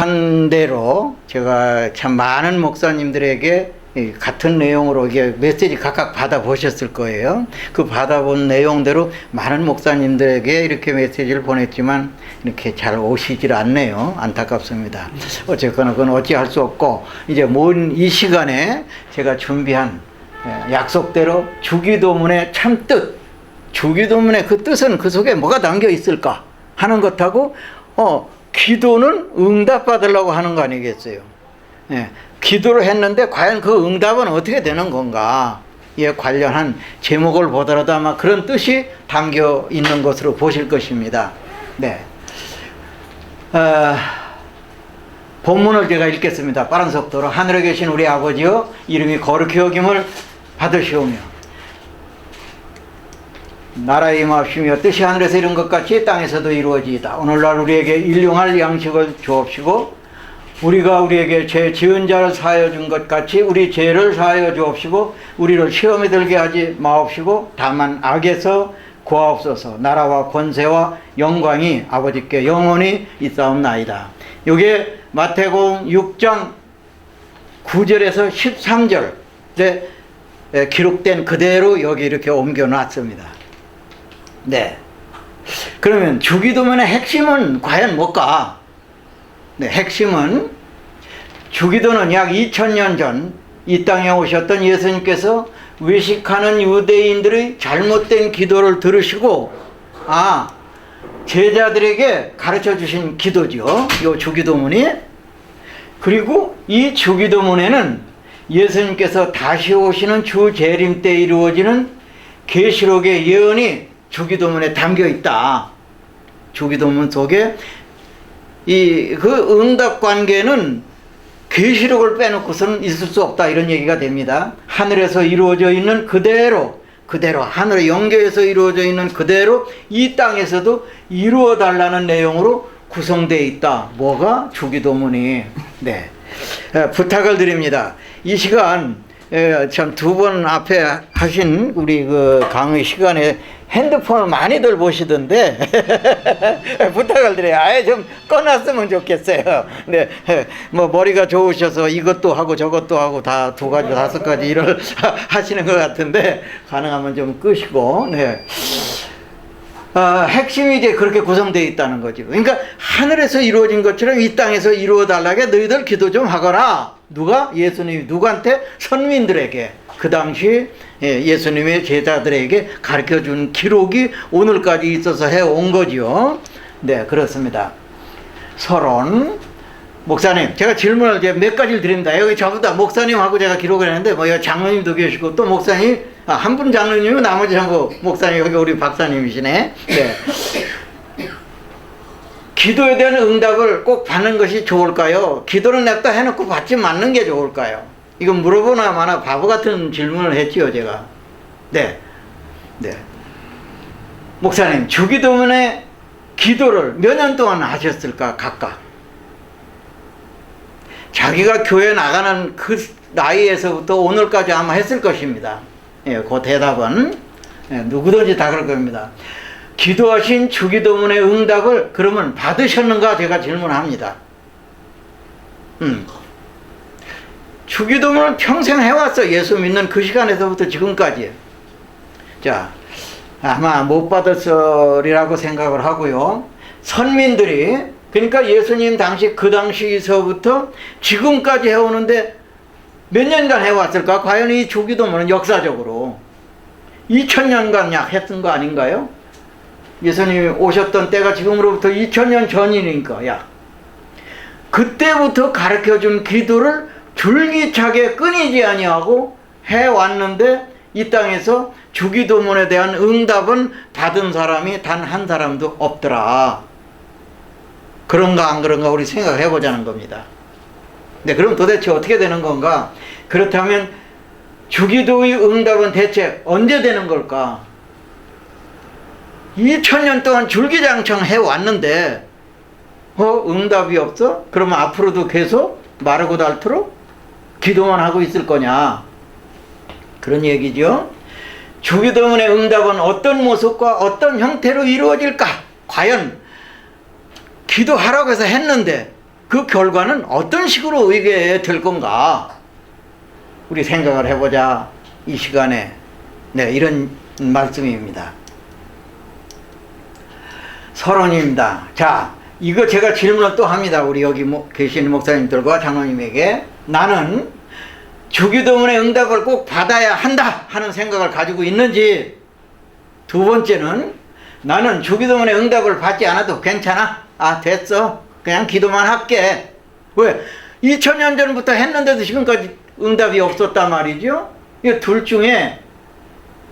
한 대로 제가 참 많은 목사님들에게 같은 내용으로 이게 메시지 각각 받아보셨을 거예요. 그 받아본 내용대로 많은 목사님들에게 이렇게 메시지를 보냈지만 이렇게 잘 오시질 않네요. 안타깝습니다. 어쨌거나 그건 어찌할 수 없고, 이제 먼 이 시간에 제가 준비한 약속대로 주기도문의 참 뜻, 주기도문의 그 뜻은 그 속에 뭐가 담겨 있을까 하는 것하고 기도는 응답받으려고 하는 거 아니겠어요? 기도를 했는데 과연 그 응답은 어떻게 되는 건가? 에 관련한 제목을 보더라도 아마 그런 뜻이 담겨 있는 것으로 보실 것입니다. 네. 본문을 제가 읽겠습니다. 빠른 속도로. 하늘에 계신 우리 아버지여, 이름이 거룩히 여김을 받으시오며 나라의 임하옵시며 뜻이 하늘에서 이룬 것 같이 땅에서도 이루어지이다. 오늘날 우리에게 일용할 양식을 주옵시고 우리가 우리에게 죄 지은 자를 사하여 준 것 같이 우리 죄를 사하여 주옵시고 우리를 시험에 들게 하지 마옵시고 다만 악에서 구하옵소서. 나라와 권세와 영광이 아버지께 영원히 있사옵나이다. 요게 마태복음 6장 9절에서 13절에 기록된 그대로 여기 이렇게 옮겨 놨습니다. 네. 그러면 주기도문의 핵심은 과연 뭘까? 네, 핵심은 주기도는 약 2000년 전 이 땅에 오셨던 예수님께서 외식하는 유대인들의 잘못된 기도를 들으시고 제자들에게 가르쳐 주신 기도죠. 이 주기도문이. 그리고 이 주기도문에는 예수님께서 다시 오시는 주 재림 때 이루어지는 계시록의 예언이 주기도문에 담겨 있다. 주기도문 속에 그 응답 관계는 계시록을 빼놓고서는 있을 수 없다, 이런 얘기가 됩니다. 하늘에서 이루어져 있는 그대로 하늘의 영계에서 이루어져 있는 그대로 이 땅에서도 이루어 달라는 내용으로 구성되어 있다. 뭐가? 주기도문이. 네. 부탁을 드립니다. 이 시간 참 두 번 앞에 하신 우리 그 강의 시간에 핸드폰을 많이들 보시던데 부탁을 드려요. 아예 좀 꺼놨으면 좋겠어요. 네, 뭐 머리가 좋으셔서 이것도 하고 저것도 하고 다 2가지 5가지 일을 하시는 것 같은데 가능하면 좀 끄시고. 네. 핵심이 이제 그렇게 구성되어 있다는 거죠. 그러니까 하늘에서 이루어진 것처럼 이 땅에서 이루어 달라게 너희들 기도 좀 하거라. 누가? 예수님이 누구한테? 선민들에게. 그 당시 예수님의 제자들에게 가르쳐준 기록이 오늘까지 있어서 해온 거죠. 네, 그렇습니다. 서론. 목사님, 제가 질문을 이제 몇 가지를 드립니다. 여기 전부 다 목사님하고 제가 기록을 했는데, 뭐, 여기 장로님도 계시고, 또 목사님, 한 분 장로님이고, 나머지 전부 목사님, 여기 우리 박사님이시네. 네. 기도에 대한 응답을 꼭 받는 것이 좋을까요? 기도를 냅다 해놓고 받지 않는 게 좋을까요? 이건 물어보나 마나 바보 같은 질문을 했지요, 제가. 네. 네. 목사님, 주기도문에 기도를 몇 년 동안 하셨을까, 각각? 자기가 교회 나가는 그 나이에서부터 오늘까지 아마 했을 것입니다. 예, 그 대답은 누구든지 다 그럴 겁니다. 기도하신 주기도문의 응답을 그러면 받으셨는가 제가 질문합니다. 주기도문을 평생 해왔어. 예수 믿는 그 시간에서부터 지금까지. 자, 아마 못 받았으리라고 생각을 하고요. 선민들이, 그러니까 예수님 당시 그 당시서부터 지금까지 해오는데 몇 년간 해왔을까? 과연 이 주기도문은 역사적으로 2000년간 약 했던 거 아닌가요? 예수님이 오셨던 때가 지금으로부터 2000년 전이니까 약. 그때부터 가르쳐준 기도를 줄기차게 끊이지 아니하고 해왔는데 이 땅에서 주기도문에 대한 응답은 받은 사람이 단 한 사람도 없더라. 그런가 안 그런가 우리 생각해 보자는 겁니다. 네, 그럼 도대체 어떻게 되는 건가? 그렇다면 주기도의 응답은 대체 언제 되는 걸까? 2000년 동안 줄기장창 해왔는데 응답이 없어? 그러면 앞으로도 계속 마르고 닳도록 기도만 하고 있을 거냐? 그런 얘기죠. 주기도문의 응답은 어떤 모습과 어떤 형태로 이루어질까? 과연 기도하라고 해서 했는데 그 결과는 어떤 식으로 의게 될 건가? 우리 생각을 해보자. 이 시간에. 네, 이런 말씀입니다. 서론입니다. 자, 이거 제가 질문을 또 합니다. 우리 여기 계신 목사님들과 장로님에게. 나는 주기도문의 응답을 꼭 받아야 한다 하는 생각을 가지고 있는지, 두 번째는 나는 주기도문의 응답을 받지 않아도 괜찮아. 아, 됐어. 그냥 기도만 할게. 왜? 2000년 전부터 했는데도 지금까지 응답이 없었단 말이죠. 이 둘 중에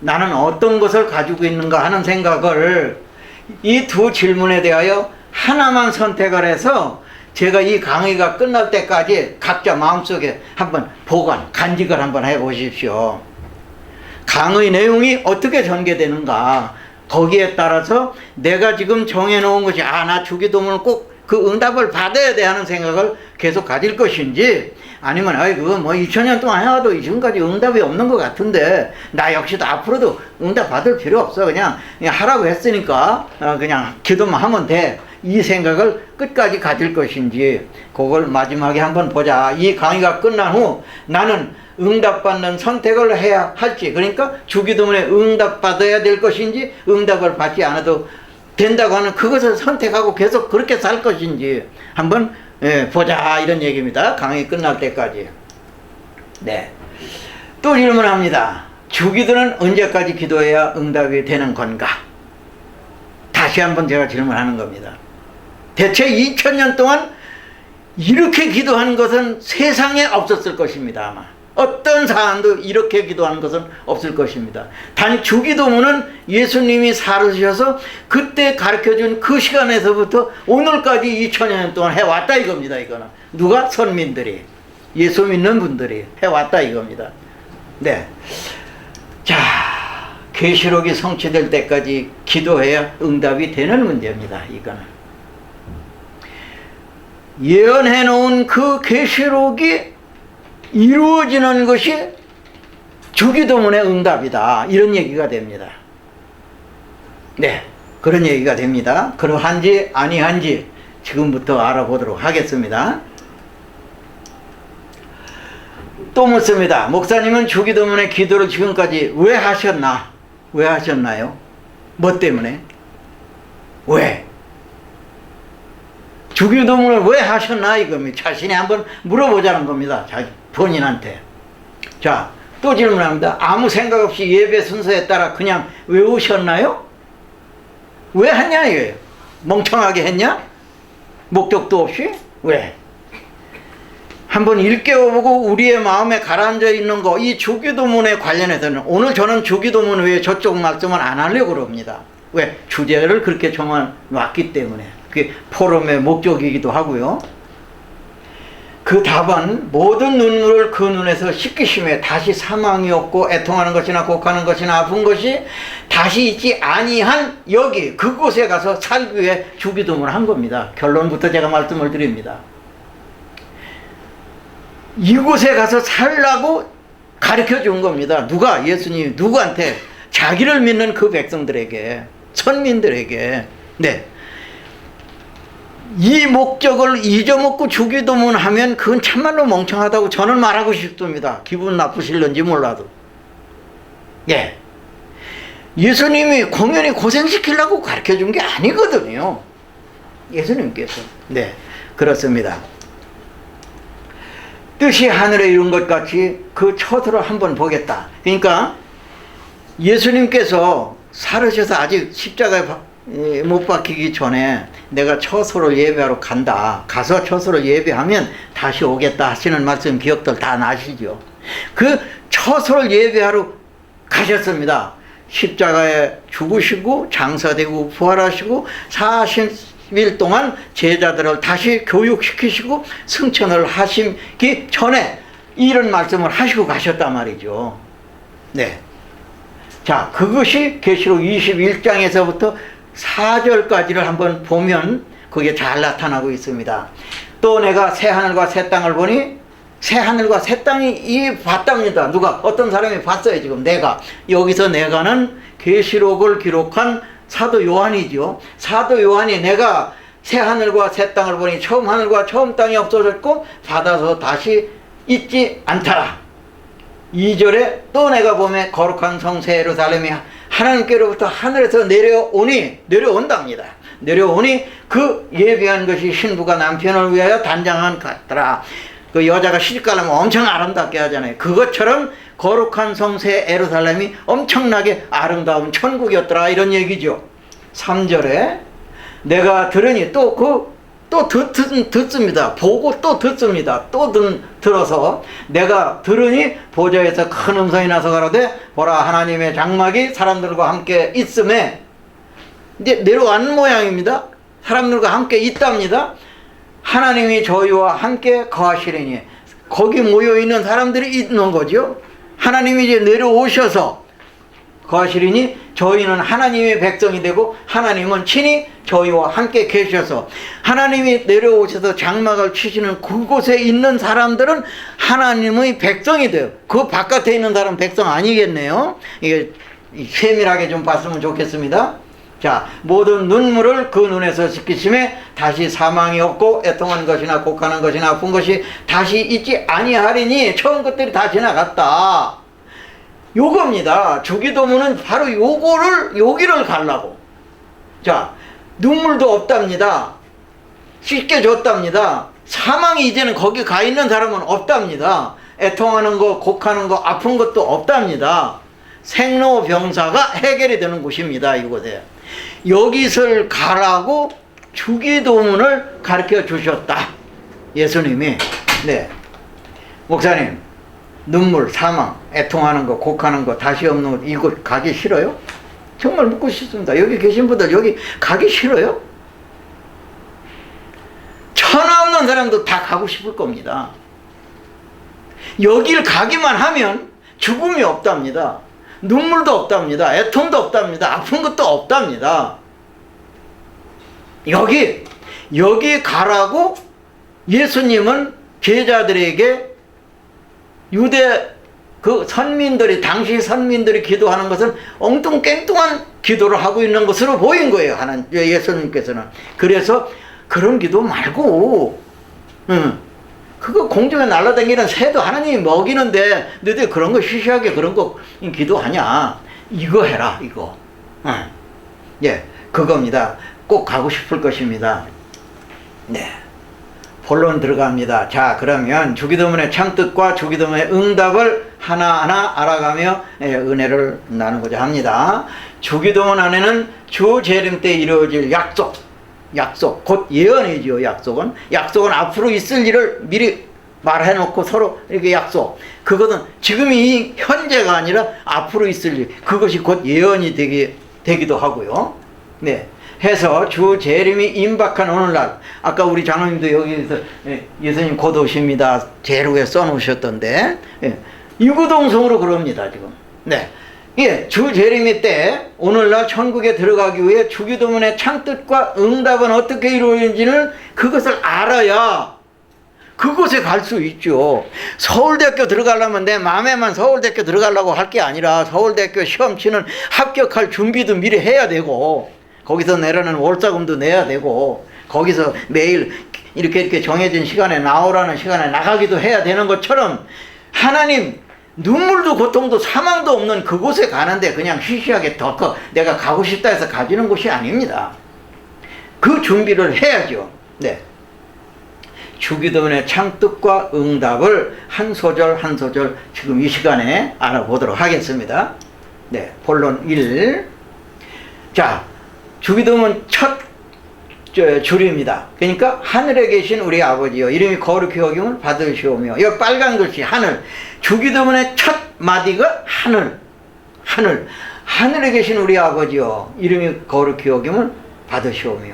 나는 어떤 것을 가지고 있는가 하는 생각을, 이 두 질문에 대하여 하나만 선택을 해서 제가 이 강의가 끝날 때까지 각자 마음속에 한번 간직을 한번 해 보십시오. 강의 내용이 어떻게 전개되는가, 거기에 따라서 내가 지금 정해놓은 것이 나 주기도문을 꼭 그 응답을 받아야 돼 하는 생각을 계속 가질 것인지, 아니면 그거 뭐 2000년 동안 해와도 지금까지 응답이 없는 것 같은데 나 역시도 앞으로도 응답 받을 필요 없어, 그냥 하라고 했으니까 그냥 기도만 하면 돼, 이 생각을 끝까지 가질 것인지, 그걸 마지막에 한번 보자. 이 강의가 끝난 후 나는 응답받는 선택을 해야 할지, 그러니까 주기도문에 응답받아야 될 것인지, 응답을 받지 않아도 된다고 하는 그것을 선택하고 계속 그렇게 살 것인지 한번 보자, 이런 얘기입니다. 강의 끝날 때까지. 네. 또 질문합니다. 주기도는 언제까지 기도해야 응답이 되는 건가? 다시 한번 제가 질문하는 겁니다. 대체 2000년 동안 이렇게 기도한 것은 세상에 없었을 것입니다. 아마 어떤 사람도 이렇게 기도하는 것은 없을 것입니다. 단 주기도문은 예수님이 살으셔서 그때 가르쳐준 그 시간에서부터 오늘까지 2000년 동안 해왔다 이겁니다. 이거는 누가? 선민들이, 예수 믿는 분들이 해왔다 이겁니다. 네. 자, 계시록이 성취될 때까지 기도해야 응답이 되는 문제입니다. 이거는 예언해 놓은 그 계시록이 이루어지는 것이 주기도문의 응답이다, 이런 얘기가 됩니다. 네, 그런 얘기가 됩니다. 그러한지 아니한지 지금부터 알아보도록 하겠습니다. 또 묻습니다. 목사님은 주기도문의 기도를 지금까지 왜 하셨나? 왜 하셨나요? 뭐 때문에? 왜? 주기도문을 왜 하셨나 이겁니다. 자신이 한번 물어보자는 겁니다. 자기 본인한테. 자, 또 질문합니다. 아무 생각 없이 예배 순서에 따라 그냥 외우셨나요? 왜 했냐 이거예요. 멍청하게 했냐? 목적도 없이? 왜? 한번 일깨워보고 우리의 마음에 가라앉아 있는 거, 이 주기도문에 관련해서는 오늘 저는 주기도문 외에 저쪽 말씀을 안 하려고 그럽니다. 왜? 주제를 그렇게 정해놨기 때문에. 그게 포럼의 목적이기도 하고요. 그 답은 모든 눈물을 그 눈에서 씻기심에 다시 사망이 없고 애통하는 것이나 곡하는 것이나 아픈 것이 다시 있지 아니한 여기 그곳에 가서 살기 위해 주기도문을 한 겁니다. 결론부터 제가 말씀을 드립니다. 이곳에 가서 살라고 가르쳐 준 겁니다. 누가? 예수님이 누구한테? 자기를 믿는 그 백성들에게, 선민들에게. 네. 이 목적을 잊어먹고 주기도문 하면 그건 참말로 멍청하다고 저는 말하고 싶습니다. 기분 나쁘실런지 몰라도. 예. 예수님이 공연히 고생시키려고 가르쳐 준 게 아니거든요. 예수님께서. 네. 그렇습니다. 뜻이 하늘에 이룬 것 같이 그 처소를 한번 보겠다. 그러니까 예수님께서 살으셔서 아직 십자가에 못 박히기 전에 내가 처소를 예배하러 간다. 가서 처소를 예배하면 다시 오겠다 하시는 말씀 기억들 다 나시죠. 그 처소를 예배하러 가셨습니다. 십자가에 죽으시고 장사되고 부활하시고 40일 동안 제자들을 다시 교육시키시고 승천을 하시기 전에 이런 말씀을 하시고 가셨단 말이죠. 네. 자, 그것이 계시록 21장에서부터 4절까지를 한번 보면 그게 잘 나타나고 있습니다. 또 내가 새 하늘과 새 땅을 보니, 새 하늘과 새 땅이 봤답니다. 누가? 어떤 사람이 봤어요. 지금 내가. 여기서 내가는 계시록을 기록한 사도 요한이죠. 사도 요한이 내가 새 하늘과 새 땅을 보니 처음 하늘과 처음 땅이 없어졌고 바다도 다시 있지 않더라. 2절에 또 내가 보매 거룩한 성새 예루살렘이 하나님께로부터 하늘에서 내려온답니다. 내려오니 그 예비한 것이 신부가 남편을 위하여 단장한 것 같더라. 그 여자가 시집가려면 엄청 아름답게 하잖아요. 그것처럼 거룩한 성새 예루살렘이 엄청나게 아름다운 천국이었더라, 이런 얘기죠. 3절에 내가 들으니 듣습니다. 보고 또 듣습니다. 들어서 내가 들으니 보좌에서 큰 음성이 나서 가로되 보라 하나님의 장막이 사람들과 함께 있음에, 이제 내려간 모양입니다. 사람들과 함께 있답니다. 하나님이 저희와 함께 거하시리니, 거기 모여있는 사람들이 있는 거죠. 하나님이 이제 내려오셔서 거하시리니 저희는 하나님의 백성이 되고 하나님은 친히 저희와 함께 계셔서, 하나님이 내려오셔서 장막을 치시는 그곳에 있는 사람들은 하나님의 백성이 돼요. 그 바깥에 있는 사람은 백성 아니겠네요. 이게 세밀하게 좀 봤으면 좋겠습니다. 자, 모든 눈물을 그 눈에서 씻기심에 다시 사망이 없고 애통한 것이나 곡하는 것이나 아픈 것이 다시 있지 아니하리니, 처음 것들이 다 지나갔다. 요겁니다. 주기도문은 바로 여기를 가려고. 자, 눈물도 없답니다. 씻겨줬답니다. 사망이 이제는 거기 가 있는 사람은 없답니다. 애통하는 거, 곡하는 거, 아픈 것도 없답니다. 생로병사가 해결이 되는 곳입니다, 이곳에. 여기를 가라고 주기도문을 가르쳐 주셨다, 예수님이. 네, 목사님, 눈물, 사망, 애통하는 거, 곡하는 거, 다시 없는 것, 이곳 가기 싫어요? 정말 묻고 싶습니다. 여기 계신 분들 여기 가기 싫어요? 천하 없는 사람도 다 가고 싶을 겁니다. 여길 가기만 하면 죽음이 없답니다. 눈물도 없답니다. 애통도 없답니다. 아픈 것도 없답니다. 여기 가라고 예수님은 제자들에게, 유대 그 선민들이, 당시 선민들이 기도하는 것은 엉뚱깽뚱한 기도를 하고 있는 것으로 보인 거예요, 예수님께서는. 그래서 그런 기도 말고, 그거 공중에 날아다니는 새도 하나님이 먹이는데 너희들 그런 거 시시하게 그런 거 기도하냐, 이거 해라, 이거. 예, 그겁니다. 꼭 가고 싶을 것입니다. 네, 본론 들어갑니다. 자, 그러면 주기도문의 창뜻과 주기도문의 응답을 하나하나 알아가며 은혜를 나누고자 합니다. 주기도문 안에는 주 재림 때 이루어질 약속, 곧 예언이죠. 약속은 앞으로 있을 일을 미리 말해놓고 서로 이렇게 약속. 그것은 지금이 현재가 아니라 앞으로 있을 일, 그것이 곧 예언이 되기도 하고요. 네, 해서 주 재림이 임박한 오늘날, 아까 우리 장로님도 여기서 예수님 곧 오십니다 제루에 써놓으셨던데, 이구동성으로 그럽니다 지금. 네, 예, 주 재림의 때 오늘날 천국에 들어가기 위해 주기도문의 창뜻과 응답은 어떻게 이루어지는지를, 그것을 알아야 그곳에 갈 수 있죠. 서울대학교 들어가려면 내 마음에만 서울대학교 들어가려고 할 게 아니라 서울대학교 시험 치는 합격할 준비도 미리 해야 되고, 거기서 내라는 월자금도 내야 되고, 거기서 매일 이렇게 정해진 시간에 나오라는 시간에 나가기도 해야 되는 것처럼, 하나님 눈물도 고통도 사망도 없는 그곳에 가는데 그냥 시시하게 내가 가고 싶다 해서 가지는 곳이 아닙니다. 그 준비를 해야죠. 네, 주기도문의 창뜻과 응답을 한 소절 한 소절 지금 이 시간에 알아보도록 하겠습니다. 네, 본론 1. 자, 주기도문 첫 줄입니다. 그러니까 하늘에 계신 우리 아버지여 이름이 거룩히 여김을 받으시오며, 이 빨간 글씨 하늘, 주기도문의 첫 마디가 하늘에 계신 우리 아버지여 이름이 거룩히 여김을 받으시오며,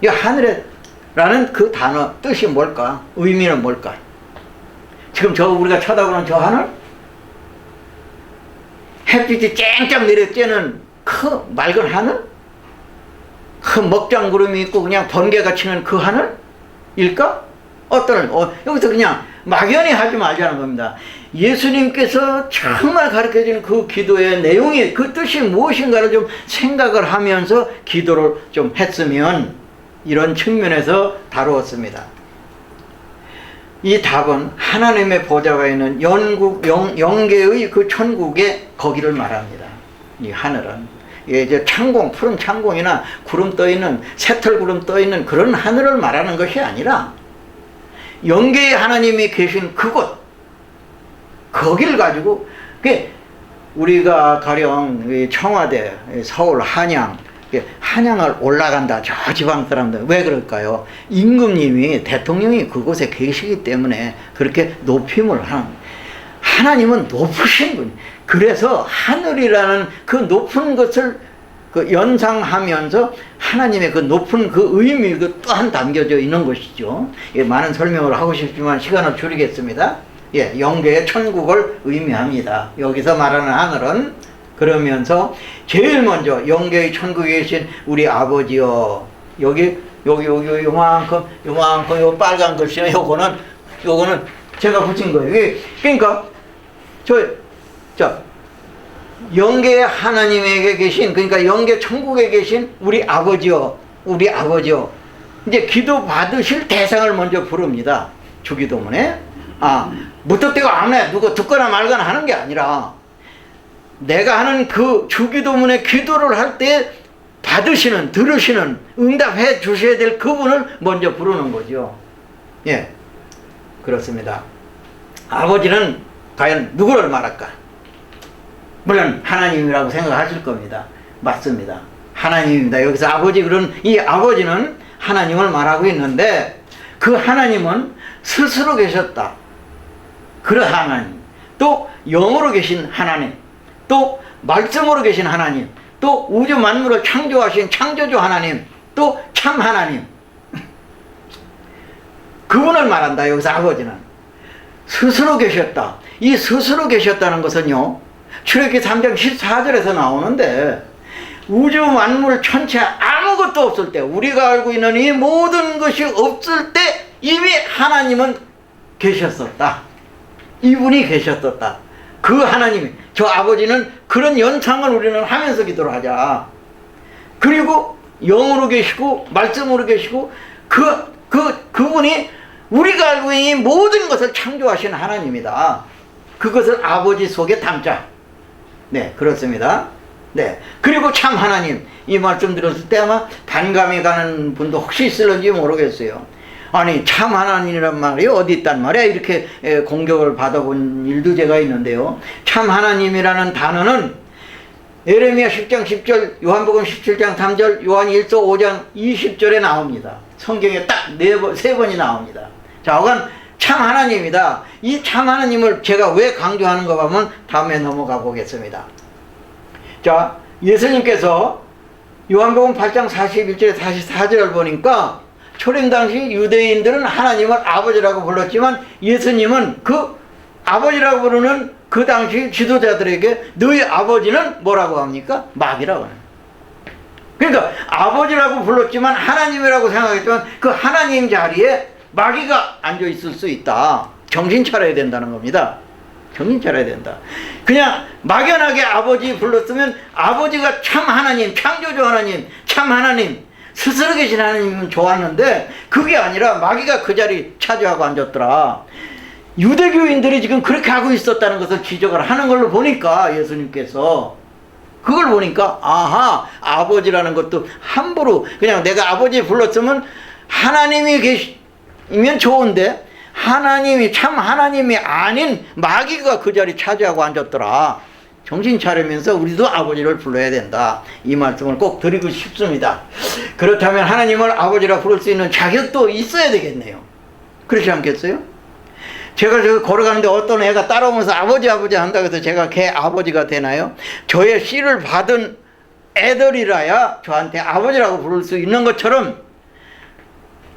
이 하늘에라는 그 단어 뜻이 뭘까? 의미는 뭘까? 지금 우리가 쳐다보는 저 하늘, 햇빛이 쨍쨍 내려쬐는 그 맑은 하늘, 큰 먹장구름이 있고 그냥 번개가 치는 그 하늘일까? 여기서 그냥 막연히 하지 말자는 겁니다. 예수님께서 정말 가르쳐주는 그 기도의 내용이, 그 뜻이 무엇인가를 좀 생각을 하면서 기도를 좀 했으면 이런 측면에서 다루었습니다. 이 답은 하나님의 보좌가 있는 영계의 그 천국의 거기를 말합니다. 이 하늘은 이제 창공, 푸른 창공이나 구름 떠있는, 새털구름 떠있는 그런 하늘을 말하는 것이 아니라 영계의 하나님이 계신 그곳, 거기를 가지고, 우리가 가령 청와대, 서울, 한양을 올라간다, 저 지방 사람들. 왜 그럴까요? 임금님이, 대통령이 그곳에 계시기 때문에 그렇게 높임을 하는, 하나님은 높으신 분. 그래서 하늘이라는 그 높은 것을 연상하면서 하나님의 그 높은 그 의미가 또한 담겨져 있는 것이죠. 많은 설명을 하고 싶지만 시간을 줄이겠습니다. 영계의 천국을 의미합니다. 여기서 말하는 하늘은, 그러면서 제일 먼저 영계의 천국에 계신 우리 아버지여, 여기 요만큼 요 빨간 글씨요. 요거는 제가 붙인 거예요. 그러니까 영계 하나님에게 계신, 그러니까 영계 천국에 계신 우리 아버지여, 이제 기도 받으실 대상을 먼저 부릅니다. 주기도문에. 무턱대고 아무나 누가 듣거나 말거나 하는 게 아니라, 내가 하는 그 주기도문의 기도를 할 때 받으시는, 들으시는, 응답해 주셔야 될 그분을 먼저 부르는 거죠. 그렇습니다. 아버지는 과연 누구를 말할까? 물론 하나님이라고 생각하실 겁니다. 맞습니다. 하나님입니다. 여기서 아버지, 그런 이 아버지는 하나님을 말하고 있는데, 그 하나님은 스스로 계셨다. 그런 하나님, 또 영으로 계신 하나님, 또 말씀으로 계신 하나님, 또 우주 만물을 창조하신 창조주 하나님, 또 참 하나님, 그분을 말한다. 여기서 아버지는 스스로 계셨다. 이 스스로 계셨다는 것은요, 출애굽기 3장 14절에서 나오는데, 우주 만물 천체 아무것도 없을 때, 우리가 알고 있는 이 모든 것이 없을 때 이미 하나님은 계셨었다. 이분이 계셨었다. 그 하나님이, 저 아버지는 그런 연상을 우리는 하면서 기도를 하자. 그리고 영으로 계시고 말씀으로 계시고 그분이 우리가 알고 있는 이 모든 것을 창조하신 하나님이다. 그것을 아버지 속에 담자. 그렇습니다. 그리고 참 하나님, 이 말씀 들었을 때 아마 반감이 가는 분도 혹시 있을런지 모르겠어요. 아니, 참 하나님이란 말이 어디 있단 말이야? 이렇게 공격을 받아본 일도 제가 있는데요. 참 하나님이라는 단어는 예레미야 10장 10절, 요한복음 17장 3절, 요한 1서 5장 20절에 나옵니다. 성경에 딱 세 번이 나옵니다. 자, 그건 참 하나님이다. 이 참 하나님을 제가 왜 강조하는가 하면 다음에 넘어가 보겠습니다. 자, 예수님께서 요한복음 8장 41절에 44절을 보니까, 초림 당시 유대인들은 하나님을 아버지라고 불렀지만, 예수님은 그 아버지라고 부르는 그 당시 지도자들에게 너희 아버지는 뭐라고 합니까? 마귀라고 해요. 그러니까 아버지라고 불렀지만 하나님이라고 생각했지만, 그 하나님 자리에 마귀가 앉아 있을 수 있다. 정신 차려야 된다는 겁니다. 정신 차려야 된다. 그냥 막연하게 아버지 불렀으면, 아버지가 참 하나님, 창조주 하나님, 참 하나님, 스스로 계신 하나님은 좋았는데, 그게 아니라 마귀가 그 자리 차지하고 앉았더라. 유대교인들이 지금 그렇게 하고 있었다는 것을 지적을 하는 걸로 보니까, 예수님께서 그걸 보니까, 아하, 아버지라는 것도 함부로 그냥 내가 아버지 불렀으면 하나님이 계시면 좋은데, 하나님이 참 하나님이 아닌 마귀가 그 자리 차지하고 앉았더라. 정신 차리면서 우리도 아버지를 불러야 된다. 이 말씀을 꼭 드리고 싶습니다. 그렇다면 하나님을 아버지라 부를 수 있는 자격도 있어야 되겠네요. 그렇지 않겠어요? 제가 저 걸어가는데 어떤 애가 따라오면서 아버지 한다고 해서 제가 걔 아버지가 되나요? 저의 씨를 받은 애들이라야 저한테 아버지라고 부를 수 있는 것처럼,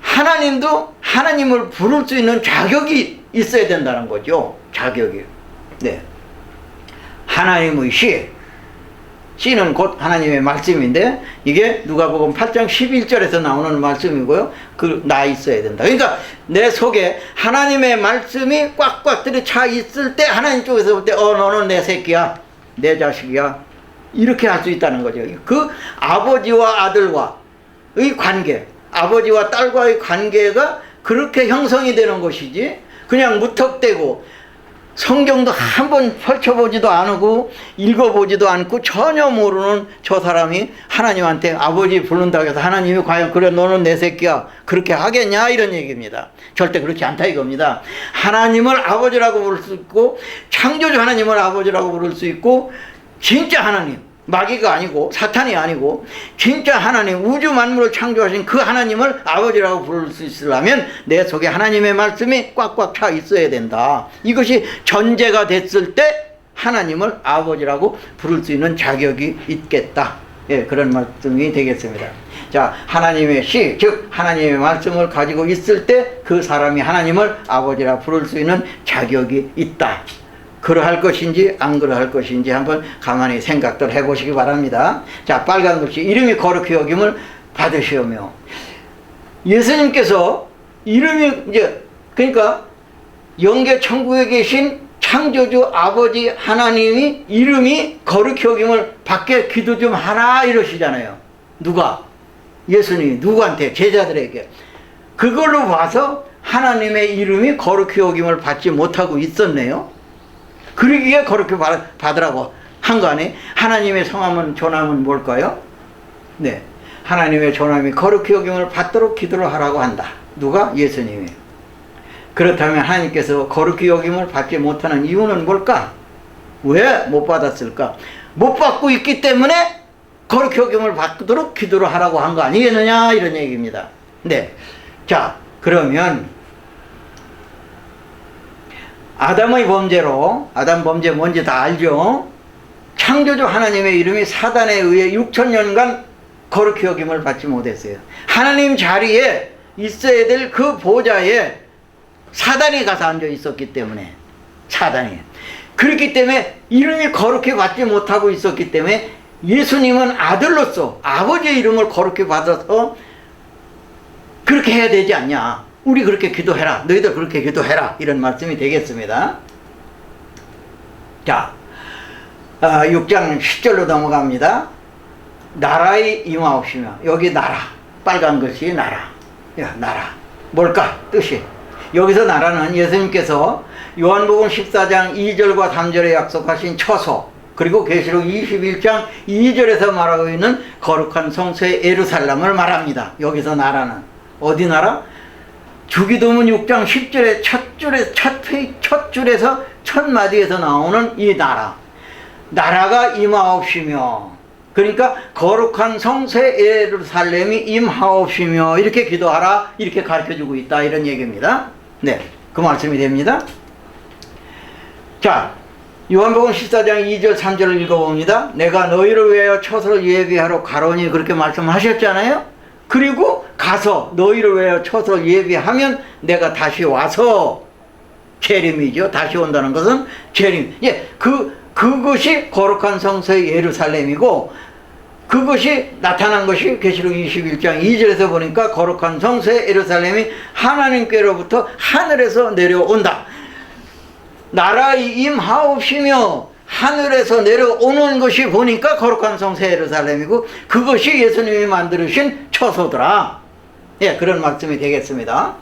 하나님도 하나님을 부를 수 있는 자격이 있어야 된다는 거죠. 자격이. 하나님의 씨는 곧 하나님의 말씀인데, 이게 누가복음 8장 11절에서 나오는 말씀이고요. 나 있어야 된다. 그러니까 내 속에 하나님의 말씀이 꽉꽉 들이차 있을 때, 하나님 쪽에서 볼 때 너는 내 새끼야, 내 자식이야, 이렇게 할 수 있다는 거죠. 그 아버지와 아들과의 관계, 아버지와 딸과의 관계가 그렇게 형성이 되는 것이지, 그냥 무턱대고 성경도 한번 펼쳐보지도 않고 읽어보지도 않고 전혀 모르는 저 사람이 하나님한테 아버지 부른다고 해서 하나님이 과연 그래 너는 내 새끼야 그렇게 하겠냐 이런 얘기입니다. 절대 그렇지 않다 이겁니다. 하나님을 아버지라고 부를 수 있고 창조주 하나님을 아버지라고 부를 수 있고 진짜 하나님, 마귀가 아니고 사탄이 아니고 진짜 하나님, 우주 만물을 창조하신 그 하나님을 아버지라고 부를 수 있으려면 내 속에 하나님의 말씀이 꽉꽉 차 있어야 된다. 이것이 전제가 됐을 때 하나님을 아버지라고 부를 수 있는 자격이 있겠다. 예, 그런 말씀이 되겠습니다. 자, 하나님의 시, 즉 하나님의 말씀을 가지고 있을 때 그 사람이 하나님을 아버지라 부를 수 있는 자격이 있다. 그러할 것인지 안 그러할 것인지 한번 가만히 생각들 해보시기 바랍니다. 자, 빨간 글씨 이름이 거룩히 여김을 받으시오며, 예수님께서 이름이 이제 그러니까 영계 천국에 계신 창조주 아버지 하나님이 이름이 거룩히 여김을 받게 기도 좀 하라 이러시잖아요. 누가? 예수님이 누구한테? 제자들에게. 그걸로 봐서 하나님의 이름이 거룩히 여김을 받지 못하고 있었네요. 그러기에 거룩히 받으라고 한 거 아니에요? 하나님의 성함은 존함은 뭘까요? 네, 하나님의 존함이 거룩히 여김을 받도록 기도를 하라고 한다. 누가? 예수님이. 그렇다면 하나님께서 거룩히 여김을 받지 못하는 이유는 뭘까? 왜 못 받았을까? 못 받고 있기 때문에 거룩히 여김을 받도록 기도를 하라고 한 거 아니겠느냐 이런 얘기입니다. 네, 자 그러면 아담의 범죄로, 아담 범죄 뭔지 다 알죠? 창조주 하나님의 이름이 사단에 의해 6천년간 거룩히 여김을 받지 못했어요. 하나님 자리에 있어야 될 그 보좌에 사단이 가서 앉아 있었기 때문에, 사단이. 그렇기 때문에 이름이 거룩히 받지 못하고 있었기 때문에 예수님은 아들로서 아버지의 이름을 거룩히 받아서 그렇게 해야 되지 않냐. 우리 그렇게 기도해라. 너희들 그렇게 기도해라. 이런 말씀이 되겠습니다. 자, 6장 10절로 넘어갑니다. 나라의 임하옵시며, 여기 나라, 빨간 글씨 나라. 야, 나라. 뭘까? 뜻이. 여기서 나라는 예수님께서 요한복음 14장 2절과 3절에 약속하신 처소, 그리고 계시록 21장 2절에서 말하고 있는 거룩한 성소의 예루살렘을 말합니다. 여기서 나라는 어디 나라? 주기도문 6장 10절에 첫 줄에서 첫 마디에서 나오는 이 나라, 나라가 임하옵시며, 그러니까 거룩한 성소의 예루살렘이 임하옵시며 이렇게 기도하라 이렇게 가르쳐주고 있다 이런 얘기입니다. 네, 그 말씀이 됩니다. 자, 요한복음 14장 2절 3절을 읽어봅니다. 내가 너희를 위하여 처소를 예비하러 가로니 그렇게 말씀하셨잖아요. 그리고 가서 너희를 위하여 처소를 예비하면 내가 다시 와서, 재림이죠. 다시 온다는 것은 재림. 예, 그것이 거룩한 성소의 예루살렘이고, 그것이 나타난 것이 계시록 21장 2절에서 보니까 거룩한 성소의 예루살렘이 하나님께로부터 하늘에서 내려온다. 나라의 임하옵시며 하늘에서 내려오는 것이 보니까 거룩한 성소 예루살렘이고, 그것이 예수님이 만드신 처소더라. 예, 그런 말씀이 되겠습니다.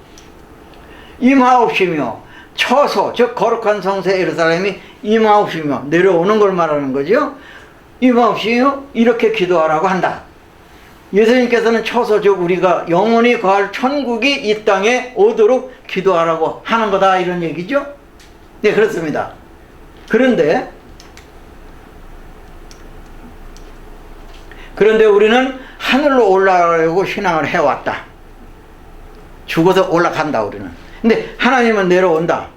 임하옵시며 처소, 즉 거룩한 성소 예루살렘이 임하옵시며 내려오는 걸 말하는 거죠. 임하옵시며 이렇게 기도하라고 한다. 예수님께서는 처소, 즉 우리가 영원히 거할 천국이 이 땅에 오도록 기도하라고 하는 거다 이런 얘기죠. 네, 그렇습니다. 그런데 우리는 하늘로 올라가려고 신앙을 해왔다. 죽어서 올라간다 우리는. 근데 하나님은 내려온다.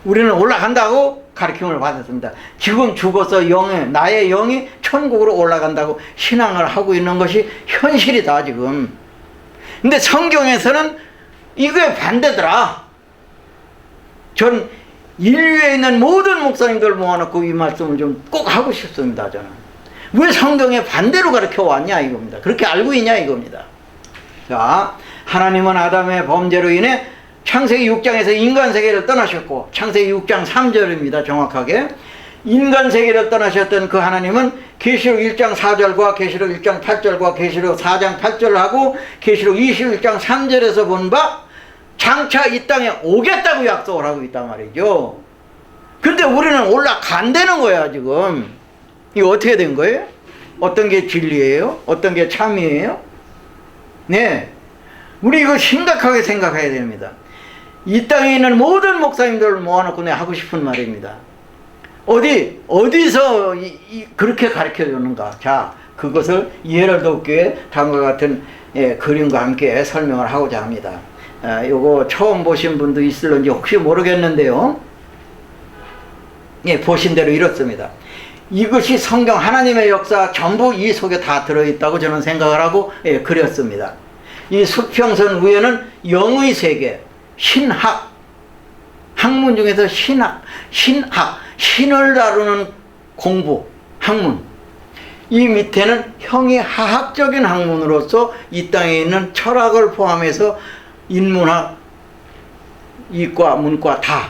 우리는 올라간다고 가르침을 받았습니다. 지금 죽어서 나의 영이 천국으로 올라간다고 신앙을 하고 있는 것이 현실이다 지금. 근데 성경에서는 이게 반대더라. 전 인류에 있는 모든 목사님들 모아놓고 이 말씀을 좀 꼭 하고 싶습니다. 저는 왜 성경에 반대로 가르쳐 왔냐 이겁니다. 그렇게 알고 있냐 이겁니다. 자, 하나님은 아담의 범죄로 인해 창세기 6장에서 인간 세계를 떠나셨고, 창세기 6장 3절입니다 정확하게. 인간 세계를 떠나셨던 그 하나님은 계시록 1장 4절과 계시록 1장 8절과 계시록 4장 8절을 하고 계시록 21장 3절에서 본 바 장차 이 땅에 오겠다고 약속을 하고 있단 말이죠. 근데 우리는 올라간다는 거야 지금. 이거 어떻게 된 거예요? 어떤 게 진리예요? 어떤 게 참이에요? 네, 우리 이거 심각하게 생각해야 됩니다. 이 땅에 있는 모든 목사님들을 모아놓고 내가 하고 싶은 말입니다. 어디서 그렇게 가르쳐 주는가? 자, 그것을 예열도교회 다음과 같은 그림과 함께 설명을 하고자 합니다. 요거 처음 보신 분도 있을런지 혹시 모르겠는데요. 예, 보신 대로 이렇습니다. 이것이 성경 하나님의 역사 전부 이 속에 다 들어있다고 저는 생각을 하고 그렸습니다. 이 수평선 위에는 영의 세계, 신학, 학문 중에서 신학, 신을 다루는 공부, 학문. 이 밑에는 형이하학적인 학문으로서 이 땅에 있는 철학을 포함해서 인문학, 이과, 문과 다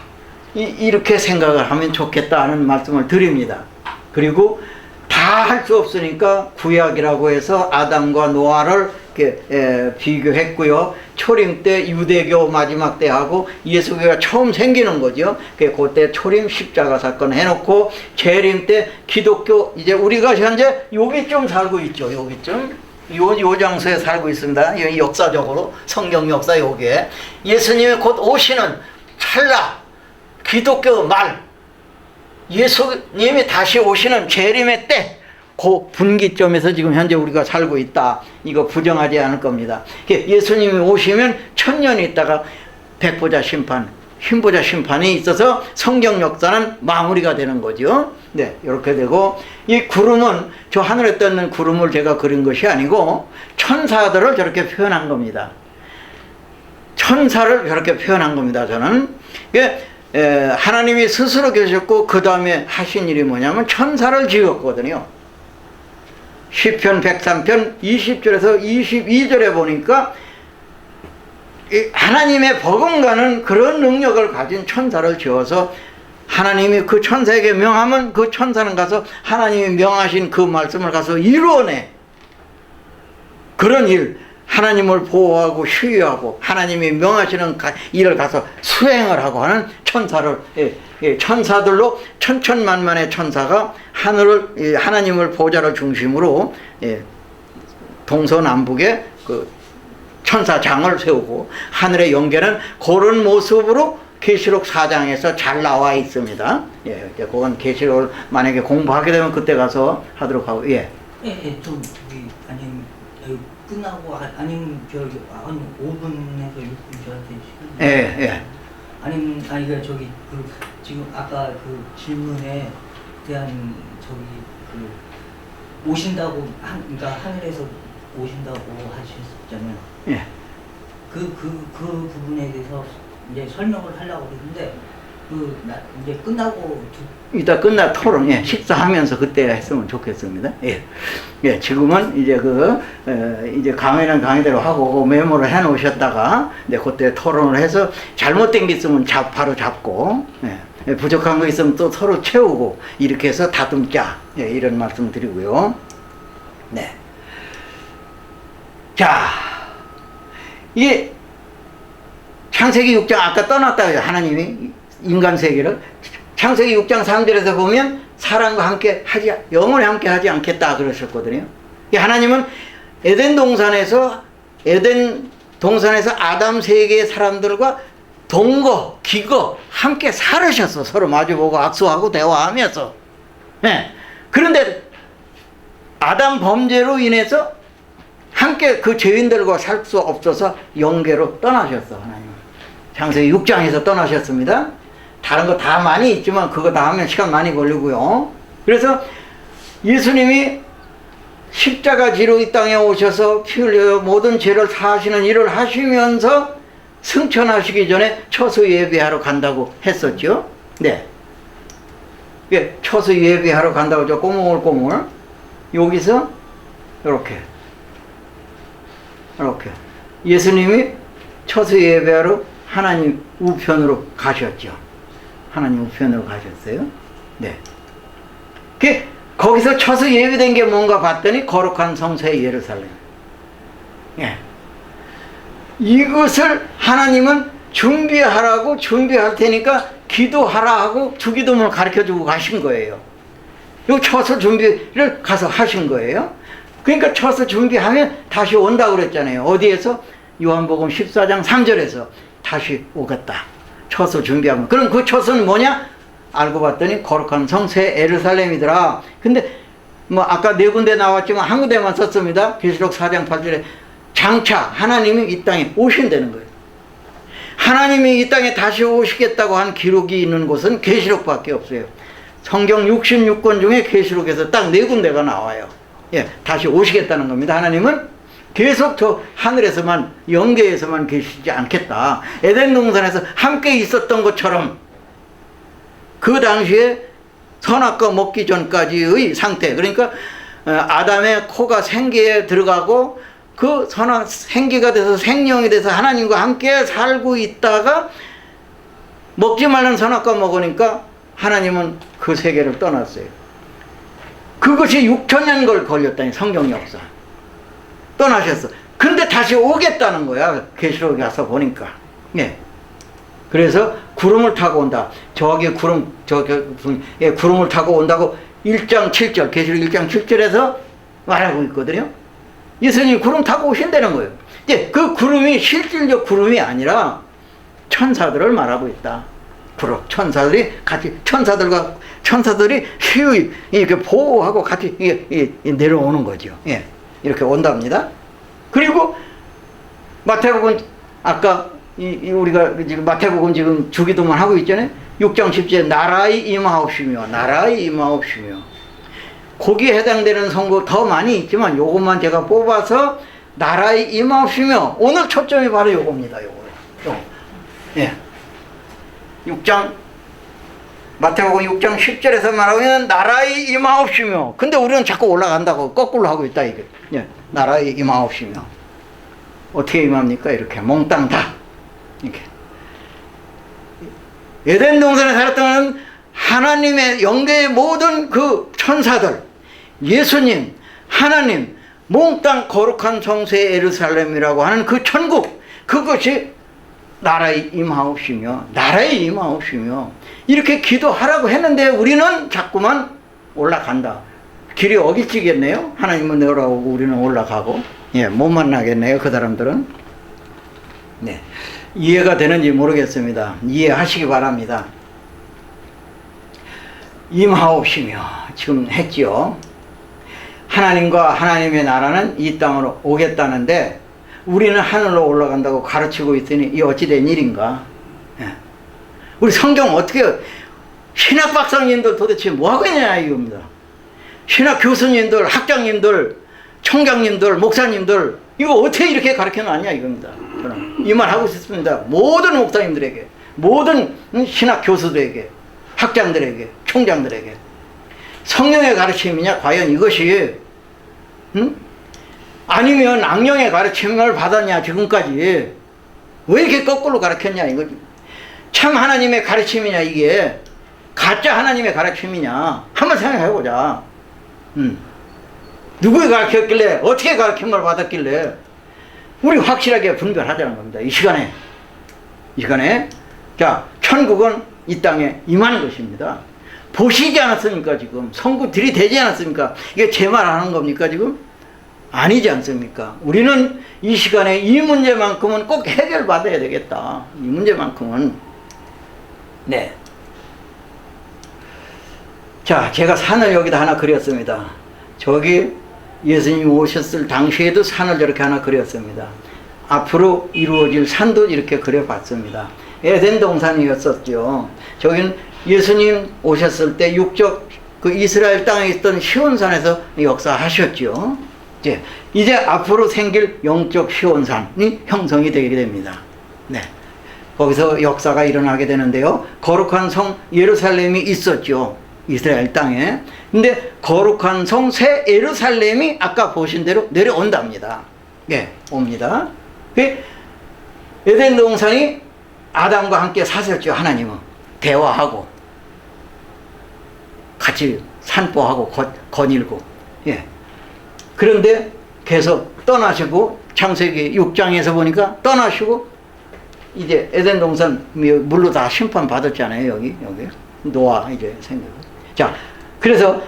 이렇게 생각을 하면 좋겠다 하는 말씀을 드립니다. 그리고 다 할 수 없으니까 구약이라고 해서 아담과 노아를 이렇게 비교했고요. 초림 때 유대교 마지막 때 하고 예수교가 처음 생기는 거죠. 그때 초림 십자가 사건 해놓고 재림 때 기독교, 이제 우리가 현재 여기쯤 살고 있죠. 여기쯤 요 장소에 살고 있습니다. 역사적으로 성경 역사 여기에 예수님이 곧 오시는 찰나, 기독교 말, 예수님이 다시 오시는 재림의 때, 그 분기점에서 지금 현재 우리가 살고 있다. 이거 부정하지 않을 겁니다. 예수님이 오시면 1000년 있다가 백보자 심판, 흰보자 심판이 있어서 성경 역사는 마무리가 되는 거죠. 네, 이렇게 되고, 이 구름은 저 하늘에 떠있는 구름을 제가 그린 것이 아니고 천사들을 저렇게 표현한 겁니다. 천사를 저렇게 표현한 겁니다. 저는 하나님이 스스로 계셨고 그 다음에 하신 일이 뭐냐면 천사를 지었거든요. 시편 103편 20절에서 22절에 보니까 하나님의 버금가는 그런 능력을 가진 천사를 지어서 하나님이 그 천사에게 명하면 그 천사는 가서 하나님이 명하신 그 말씀을 가서 이루어내. 그런 일, 하나님을 보호하고 휴유하고 하나님이 명하시는 일을 가서 수행을 하고 하는 천사를, 천사들로 천천만만의 천사가 하늘을, 하나님을 보좌를 중심으로 동서남북에 그 천사장을 세우고 하늘의 영계는 그런 모습으로 계시록 4장에서 잘 나와 있습니다. 예, 그건 계시록을 만약에 공부하게 되면 그때 가서 하도록 하고, 예. 좀 아니면 끝나고 아니면 저기 한 5분에서 6분 저한테 시간. 예. 아니면 아니가 저기 그 지금 아까 그 질문에 대한 저기 그 오신다고 그러니까 하늘에서 오신다고 하셨잖아요. 예. 그 부분에 대해서 이제 설명을 하려고 그러는데 이제 끝나고 이따 끝나 토론, 식사하면서 그때 했으면 좋겠습니다. 예, 지금은 이제 이제 강의는 강의대로 하고 메모를 해 놓으셨다가, 그때 토론을 해서 잘못된 게 있으면 바로 잡고, 부족한 거 있으면 또 서로 채우고, 이렇게 해서 다듬자. 이런 말씀 드리고요. 네. 자, 이게 창세기 6장 아까 떠났다 해요. 하나님이 인간 세계를. 창세기 6장 3절에서 보면 사람과 함께 영원히 함께 하지 않겠다 그러셨거든요. 하나님은 에덴 동산에서 아담 세계의 사람들과 동거, 기거 함께 살으셨어. 서로 마주보고 악수하고 대화하면서. 그런데 아담 범죄로 인해서 함께 그 죄인들과 살 수 없어서 영계로 떠나셨어. 하나님 창세기 6장에서 떠나셨습니다. 다른 거 다 많이 있지만 그거 다 하면 시간 많이 걸리고요. 그래서 예수님이 십자가 지로 이 땅에 오셔서 피 흘려 모든 죄를 사하시는 일을 하시면서 승천하시기 전에 처수 예배하러 간다고 했었죠. 네. 처수 예배하러 간다고 저 꼬물꼬물 여기서 이렇게 예수님이 처수 예배하러 하나님 우편으로 가셨죠. 하나님 우편으로 가셨어요. 네. 거기서 처소 예비된 게 뭔가 봤더니 거룩한 성소의 예루살렘. 예. 이것을 하나님은 준비하라고 준비할 테니까 기도하라 하고 주기도문을 가르쳐주고 가신 거예요. 요 처소 준비를 가서 하신 거예요. 그러니까 처소 준비하면 다시 온다고 그랬잖아요. 어디에서? 요한복음 14장 3절에서 다시 오겠다. 처소 준비하면. 그럼 그 처소는 뭐냐? 알고 봤더니 거룩한 성새 예루살렘이더라. 근데 뭐 아까 네 군데 나왔지만 한 군데만 썼습니다. 계시록 4장 8절에 장차 하나님이 이 땅에 오신다는 거예요. 하나님이 이 땅에 다시 오시겠다고 한 기록이 있는 곳은 계시록밖에 없어요. 성경 66권 중에 계시록에서 딱 네 군데가 나와요. 예, 다시 오시겠다는 겁니다. 하나님은 계속 저 하늘에서만, 영계에서만 계시지 않겠다. 에덴 동산에서 함께 있었던 것처럼 그 당시에 선악과 먹기 전까지의 상태, 그러니까 아담의 코가 생기에 들어가고 그 선악 생기가 돼서 생명이 돼서 하나님과 함께 살고 있다가 먹지 말라는 선악과 먹으니까 하나님은 그 세계를 떠났어요. 그것이 6천년 걸렸다니, 성경 역사. 떠나셨어. 근데 다시 오겠다는 거야. 계시록에 가서 보니까. 예. 그래서 구름을 타고 온다. 구름을 타고 온다고 1장 7절, 계시록 1장 7절에서 말하고 있거든요. 예수님이 구름 타고 오신다는 거예요. 이제 그 구름이 실질적 구름이 아니라 천사들을 말하고 있다. 구름, 천사들이 같이, 천사들이 시의 이렇게 보호하고 같이 내려오는 거죠. 예. 이렇게 온답니다. 그리고 마태복음, 아까 우리가 지금 마태복음 지금 주기도만 하고 있잖아요. 6장 10절에 나라의 임하옵시며, 나라의 임하옵시며. 거기에 해당되는 성구 더 많이 있지만 요것만 제가 뽑아서 나라의 임하옵시며, 오늘 초점이 바로 요겁니다. 요거. 예. 6장, 마태복음 6장 10절에서 말하면 나라의 임하옵시며. 근데 우리는 자꾸 올라간다고 거꾸로 하고 있다, 이게. 예. 나라의 임하옵시며. 어떻게 임합니까? 이렇게 몽땅 다. 이렇게. 에덴 동산에 살았던 하나님의 영계의 모든 그 천사들, 예수님, 하나님, 몽땅 거룩한 성소의 예루살렘이라고 하는 그 천국, 그것이 나라의 임하옵시며, 나라의 임하옵시며, 이렇게 기도하라고 했는데 우리는 자꾸만 올라간다. 길이 어깃지겠네요. 하나님은 내려오고 우리는 올라가고. 예, 못 만나겠네요, 그 사람들은. 네. 이해가 되는지 모르겠습니다. 이해하시기 바랍니다. 임하옵시며, 지금 했지요. 하나님과 하나님의 나라는 이 땅으로 오겠다는데 우리는 하늘로 올라간다고 가르치고 있으니 이 어찌된 일인가? 예. 우리 성경 어떻게, 신학 박사님들 도대체 뭐하고 있냐 이겁니다. 신학 교수님들, 학장님들, 총장님들, 목사님들, 이거 어떻게 이렇게 가르쳐 놨냐 이겁니다. 저는 이 말 하고 싶습니다. 모든 목사님들에게, 모든 신학 교수들에게, 학장들에게, 총장들에게. 성령의 가르침이냐 과연 이것이, 아니면 악령의 가르침을 받았냐 지금까지. 왜 이렇게 거꾸로 가르쳤냐 이거지. 참 하나님의 가르침이냐 이게, 가짜 하나님의 가르침이냐 한번 생각해보자. 누구에 가르쳤길래, 어떻게 가르침을 받았길래. 우리 확실하게 분별하자는 겁니다. 이 시간에. 자, 천국은 이 땅에 임하는 것입니다. 보시지 않았습니까 지금? 선구 들이대지 않았습니까? 이게 제 말 하는 겁니까 지금? 아니지 않습니까? 우리는 이 시간에 이 문제만큼은 꼭 해결받아야 되겠다. 이 문제만큼은. 네. 자, 제가 산을 여기다 하나 그렸습니다. 저기 예수님 오셨을 당시에도 산을 저렇게 하나 그렸습니다. 앞으로 이루어질 산도 이렇게 그려봤습니다. 에덴 동산이었었죠. 저기는 예수님 오셨을 때 육적 그 이스라엘 땅에 있던 시온산에서 역사하셨죠. 이제 앞으로 생길 영적 시온산이 형성이 되게 됩니다. 네. 거기서 역사가 일어나게 되는데요. 거룩한 성 예루살렘이 있었죠. 이스라엘 땅에. 근데 거룩한 성 새 예루살렘이 아까 보신 대로 내려온답니다. 예, 옵니다. 에덴 동산이 아담과 함께 사셨죠. 하나님은 대화하고 같이 산보하고 거닐고. 예. 그런데 계속 떠나시고 창세기 6장에서 보니까 떠나시고 이제 에덴 동산 물로 다 심판 받았잖아요. 여기 노아 이제 생기고. 자, 그래서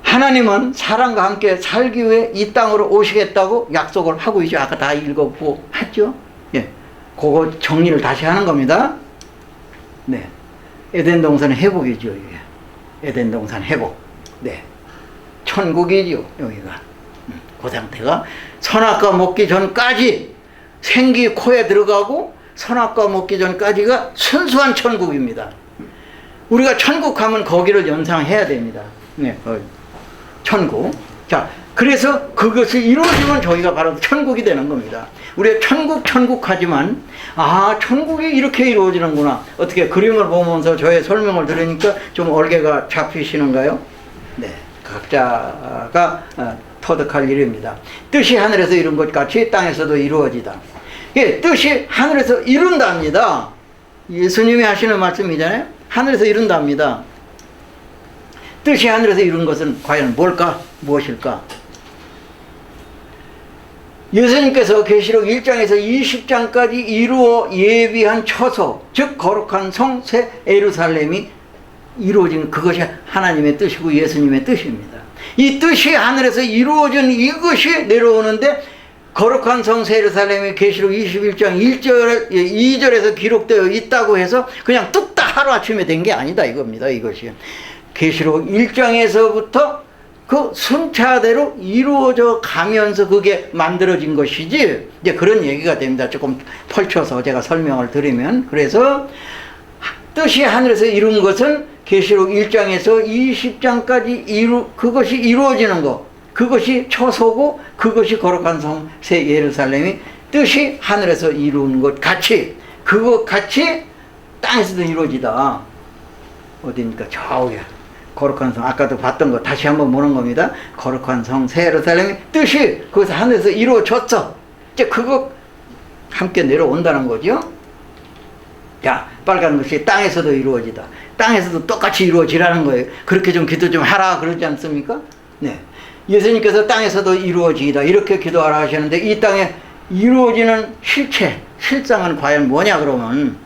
하나님은 사람과 함께 살기 위해 이 땅으로 오시겠다고 약속을 하고 있죠. 아까 다 읽었고 했죠. 예, 그거 정리를 다시 하는 겁니다. 네, 에덴 동산 회복이죠. 이게 에덴 동산 회복. 네, 천국이죠. 여기가 그 상태가 선악과 먹기 전까지 생기 코에 들어가고 선악과 먹기 전까지가 순수한 천국입니다. 우리가 천국 가면 거기를 연상해야 됩니다. 네, 천국. 자, 그래서 그것이 이루어지면 저희가 바로 천국이 되는 겁니다. 우리가 천국 하지만 천국이 이렇게 이루어지는구나. 어떻게 그림을 보면서 저의 설명을 들으니까 좀 얼개가 잡히시는가요? 네, 각자가 터득할 일입니다. 뜻이 하늘에서 이룬 것 같이 땅에서도 이루어지다. 예, 뜻이 하늘에서 이룬답니다. 예수님이 하시는 말씀이잖아요. 하늘에서 이룬답니다. 뜻이 하늘에서 이룬 것은 과연 뭘까? 무엇일까? 예수님께서 계시록 1장에서 20장까지 이루어 예비한 처소, 즉 거룩한 성 새 예루살렘이 이루어진 그것이 하나님의 뜻이고 예수님의 뜻입니다. 이 뜻이 하늘에서 이루어진 이것이 내려오는데 거룩한 성 새 예루살렘이 계시록 21장 2절에서 기록되어 있다고 해서 그냥 뚝딱 하루아침에 된 게 아니다 이겁니다. 이것이 계시록 1장에서부터 그 순차대로 이루어져 가면서 그게 만들어진 것이지 이제 그런 얘기가 됩니다. 조금 펼쳐서 제가 설명을 드리면, 그래서 뜻이 하늘에서 이룬 것은 계시록 1장에서 20장까지 그것이 이루어지는 것, 그것이 처소고 그것이 거룩한 성 새 예루살렘이 뜻이 하늘에서 이룬 것 같이 그것 같이 땅에서도 이루어지다. 어디니까 저기야 거룩한 성, 아까도 봤던 거 다시 한번 보는 겁니다. 거룩한 성 새 예루살렘이 뜻이 그것을 하늘에서 이루어졌어. 이제 그거 함께 내려온다는 거죠. 자, 빨간 것이 땅에서도 이루어지다. 땅에서도 똑같이 이루어지라는 거예요. 그렇게 좀 기도 좀 하라 그러지 않습니까? 네. 예수님께서 땅에서도 이루어지다 이렇게 기도하라 하시는데 이 땅에 이루어지는 실상은 과연 뭐냐 그러면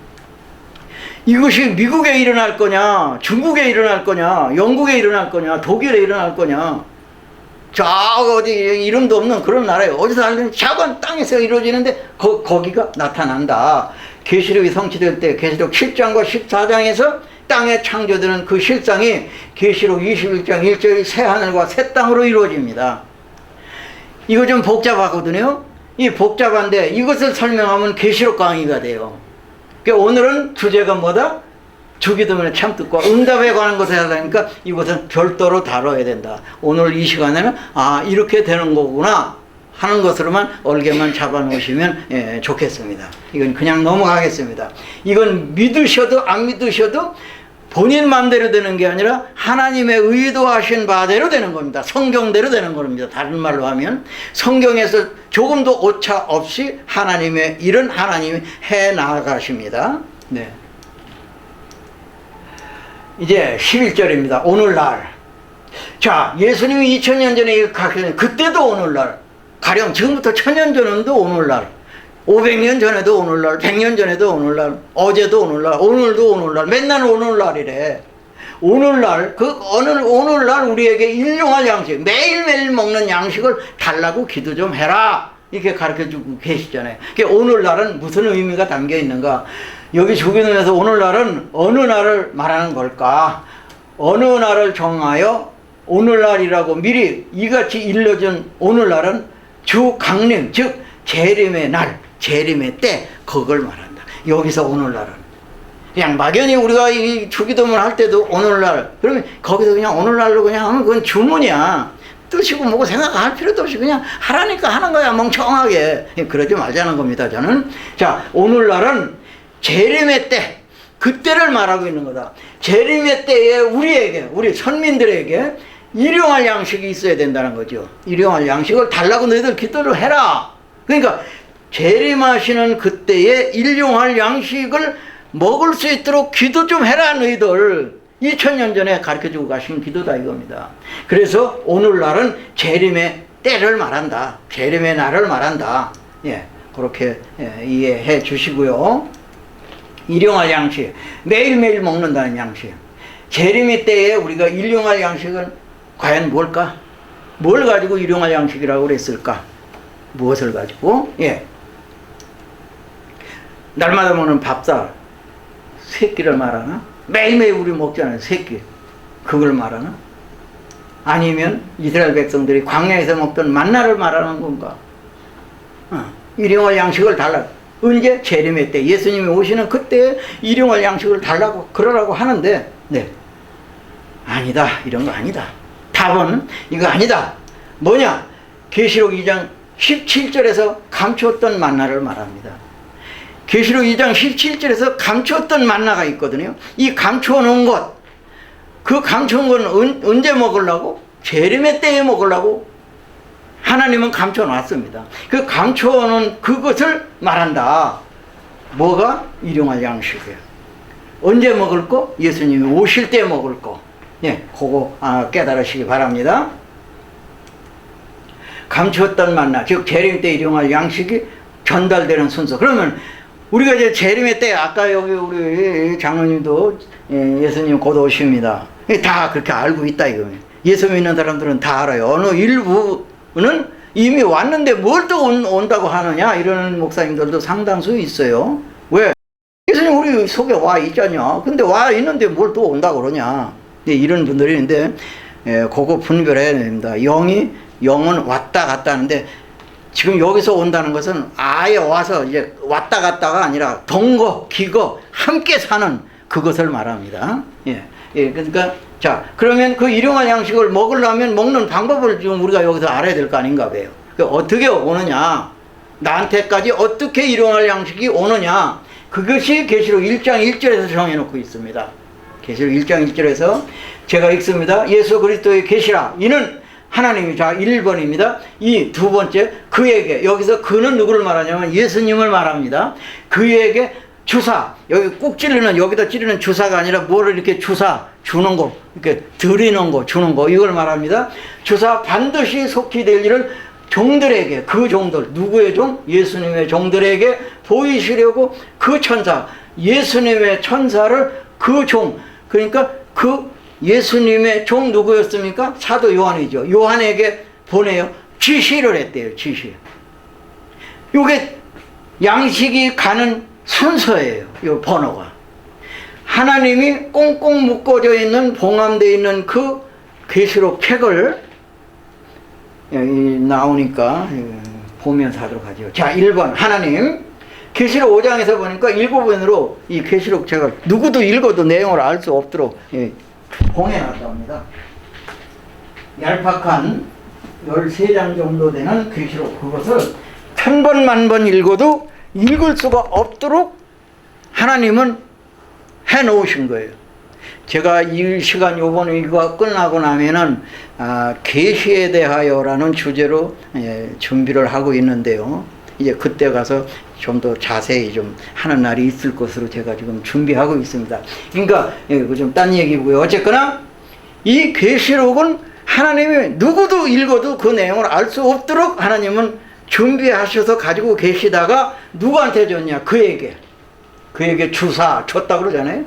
이것이 미국에 일어날 거냐, 중국에 일어날 거냐, 영국에 일어날 거냐, 독일에 일어날 거냐, 저 어디 이름도 없는 그런 나라에 어디서 하든 작은 땅에서 이루어지는데 거기가 나타난다. 계시록이 성취될 때 계시록 7장과 14장에서 땅에 창조되는 그 실상이 계시록 21장 1절의 새 하늘과 새 땅으로 이루어집니다. 이거 좀 복잡하거든요. 이 복잡한데 이것을 설명하면 계시록 강의가 돼요. 그러니까 오늘은 주제가 뭐다? 주기도문의 참뜻과 응답에 관한 것을 하려니까 이것은 별도로 다뤄야 된다. 오늘 이 시간에는 이렇게 되는 거구나 하는 것으로만 얼개만 잡아놓으시면 좋겠습니다. 이건 그냥 넘어가겠습니다. 이건 믿으셔도 안 믿으셔도 본인 마음대로 되는 게 아니라 하나님의 의도하신 바대로 되는 겁니다. 성경대로 되는 겁니다. 다른 말로 하면 성경에서 조금도 오차 없이 하나님의 일은 하나님이 해 나가십니다. 네. 이제 11절입니다. 오늘날. 자, 예수님이 2000년 전에 가셨는데 그때도 오늘날, 가령 지금부터 1000년 전에도 오늘날, 500년 전에도 오늘날, 100년 전에도 오늘날, 어제도 오늘날, 오늘도 오늘날, 맨날 오늘날이래. 오늘날, 오늘날 우리에게 일용할 양식, 매일매일 먹는 양식을 달라고 기도 좀 해라. 이렇게 가르쳐 주고 계시잖아요. 그러니까 오늘날은 무슨 의미가 담겨 있는가? 여기 주기도문에서 오늘날은 어느 날을 말하는 걸까? 어느 날을 정하여 오늘날이라고 미리 이같이 일러준 오늘날은 주 강림, 즉 재림의 날, 재림의 때, 그걸 말한다. 여기서 오늘날은 그냥 막연히 우리가 이 주기도문 할 때도 오늘날, 그러면 거기서 그냥 오늘날로 그냥 하면 그건 주문이야. 뜻이고 뭐고 생각할 필요도 없이 그냥 하라니까 하는 거야, 멍청하게. 그러지 말자는 겁니다, 저는. 자, 오늘날은 재림의 때, 그때를 말하고 있는 거다. 재림의 때에 우리에게, 우리 선민들에게 일용할 양식이 있어야 된다는 거죠. 일용할 양식을 달라고 너희들 기도를 해라. 그러니까 재림하시는 그때에 일용할 양식을 먹을 수 있도록 기도 좀 해라 너희들. 2000년 전에 가르쳐주고 가신 기도다 이겁니다. 그래서 오늘날은 재림의 때를 말한다. 재림의 날을 말한다. 예, 그렇게 이해해 주시고요. 일용할 양식, 매일매일 먹는다는 양식. 재림의 때에 우리가 일용할 양식은 과연 뭘까? 뭘 가지고 일용할 양식이라고 그랬을까? 무엇을 가지고? 예. 날마다 먹는 밥살, 새끼를 말하나? 매일매일 우리 먹잖아요, 새끼. 그걸 말하나? 아니면 이스라엘 백성들이 광야에서 먹던 만나를 말하는 건가? 일용할 양식을 달라고. 언제? 재림의 때. 예수님이 오시는 그때 일용할 양식을 달라고, 그러라고 하는데, 네. 아니다. 이런 거 아니다. 답은 이거 아니다. 뭐냐? 계시록 2장 17절에서 감추었던 만나를 말합니다. 계시록 2장 17절에서 감추었던 만나가 있거든요. 이 감추어놓은 것, 그 감추은 건 언제 먹으려고? 재림의 때에 먹으려고 하나님은 감춰놨습니다. 그 감춰놓은 그것을 말한다. 뭐가? 일용할 양식이에요. 언제 먹을 거? 예수님이 오실 때 먹을 거. 예, 그거 깨달으시기 바랍니다. 감추었던 만나, 즉 재림 때 일용할 양식이 전달되는 순서. 그러면 우리가 이제 재림의 때, 아까 여기 우리 장로님도 예수님 곧 오십니다. 다 그렇게 알고 있다 이거예요. 예수 믿는 사람들은 다 알아요. 어느 일부는 이미 왔는데 뭘 또 온다고 하느냐 이러는 목사님들도 상당수 있어요. 왜? 예수님 우리 속에 와 있잖냐. 근데 와 있는데 뭘 또 온다고 그러냐. 이런 분들이 있는데 그거 분별해야 됩니다. 영은 왔다 갔다 하는데 지금 여기서 온다는 것은 아예 와서 이제 왔다 갔다가 아니라 동거, 기거, 함께 사는 그것을 말합니다. 예, 그러니까 자, 그러면 그 일용할 양식을 먹으려면 먹는 방법을 지금 우리가 여기서 알아야 될 거 아닌가 봐요. 어떻게 오느냐, 나한테까지 어떻게 일용할 양식이 오느냐, 그것이 계시록 1장 1절에서 정해놓고 있습니다. 계시록 1장 1절에서 제가 읽습니다. 예수 그리스도의 계시라. 이는 하나님이, 자 1번입니다. 이 두 번째, 그에게, 여기서 그는 누구를 말하냐면 예수님을 말합니다. 그에게 주사, 여기 꼭 찌르는, 여기다 찌르는 주사가 아니라 뭐를 이렇게 주사 주는 거, 이렇게 드리는 거, 주는 거, 이걸 말합니다. 주사 반드시 속히 될 일을 종들에게, 그 종들, 누구의 종? 예수님의 종들에게 보이시려고 그 천사, 예수님의 천사를 그 종, 그러니까 그 예수님의 종 누구였습니까? 사도 요한이죠. 요한에게 보내요. 지시를 했대요. 지시. 요게 양식이 가는 순서예요. 요 번호가. 하나님이 꽁꽁 묶어져 있는, 봉함되어 있는 그 계시록 책을 여기 나오니까 보면서 하도록 하죠. 자, 1번 하나님. 계시록 5장에서 보니까 7번으로 이 계시록 책을 누구도 읽어도 내용을 알 수 없도록 봉해놨답니다. 얄팍한 13장 정도 되는 계시록, 그것을 1000번 만번 읽어도 읽을 수가 없도록 하나님은 해놓으신 거예요. 제가 이 시간 요번에 이거 끝나고 나면은 계시에 대하여라는 주제로 준비를 하고 있는데요. 이제 그때 가서 좀 더 자세히 좀 하는 날이 있을 것으로 제가 지금 준비하고 있습니다. 그러니까 좀 딴 얘기고요. 어쨌거나 이 계시록은 하나님이 누구도 읽어도 그 내용을 알 수 없도록 하나님은 준비하셔서 가지고 계시다가 누구한테 줬냐? 그에게 주사 줬다고 그러잖아요.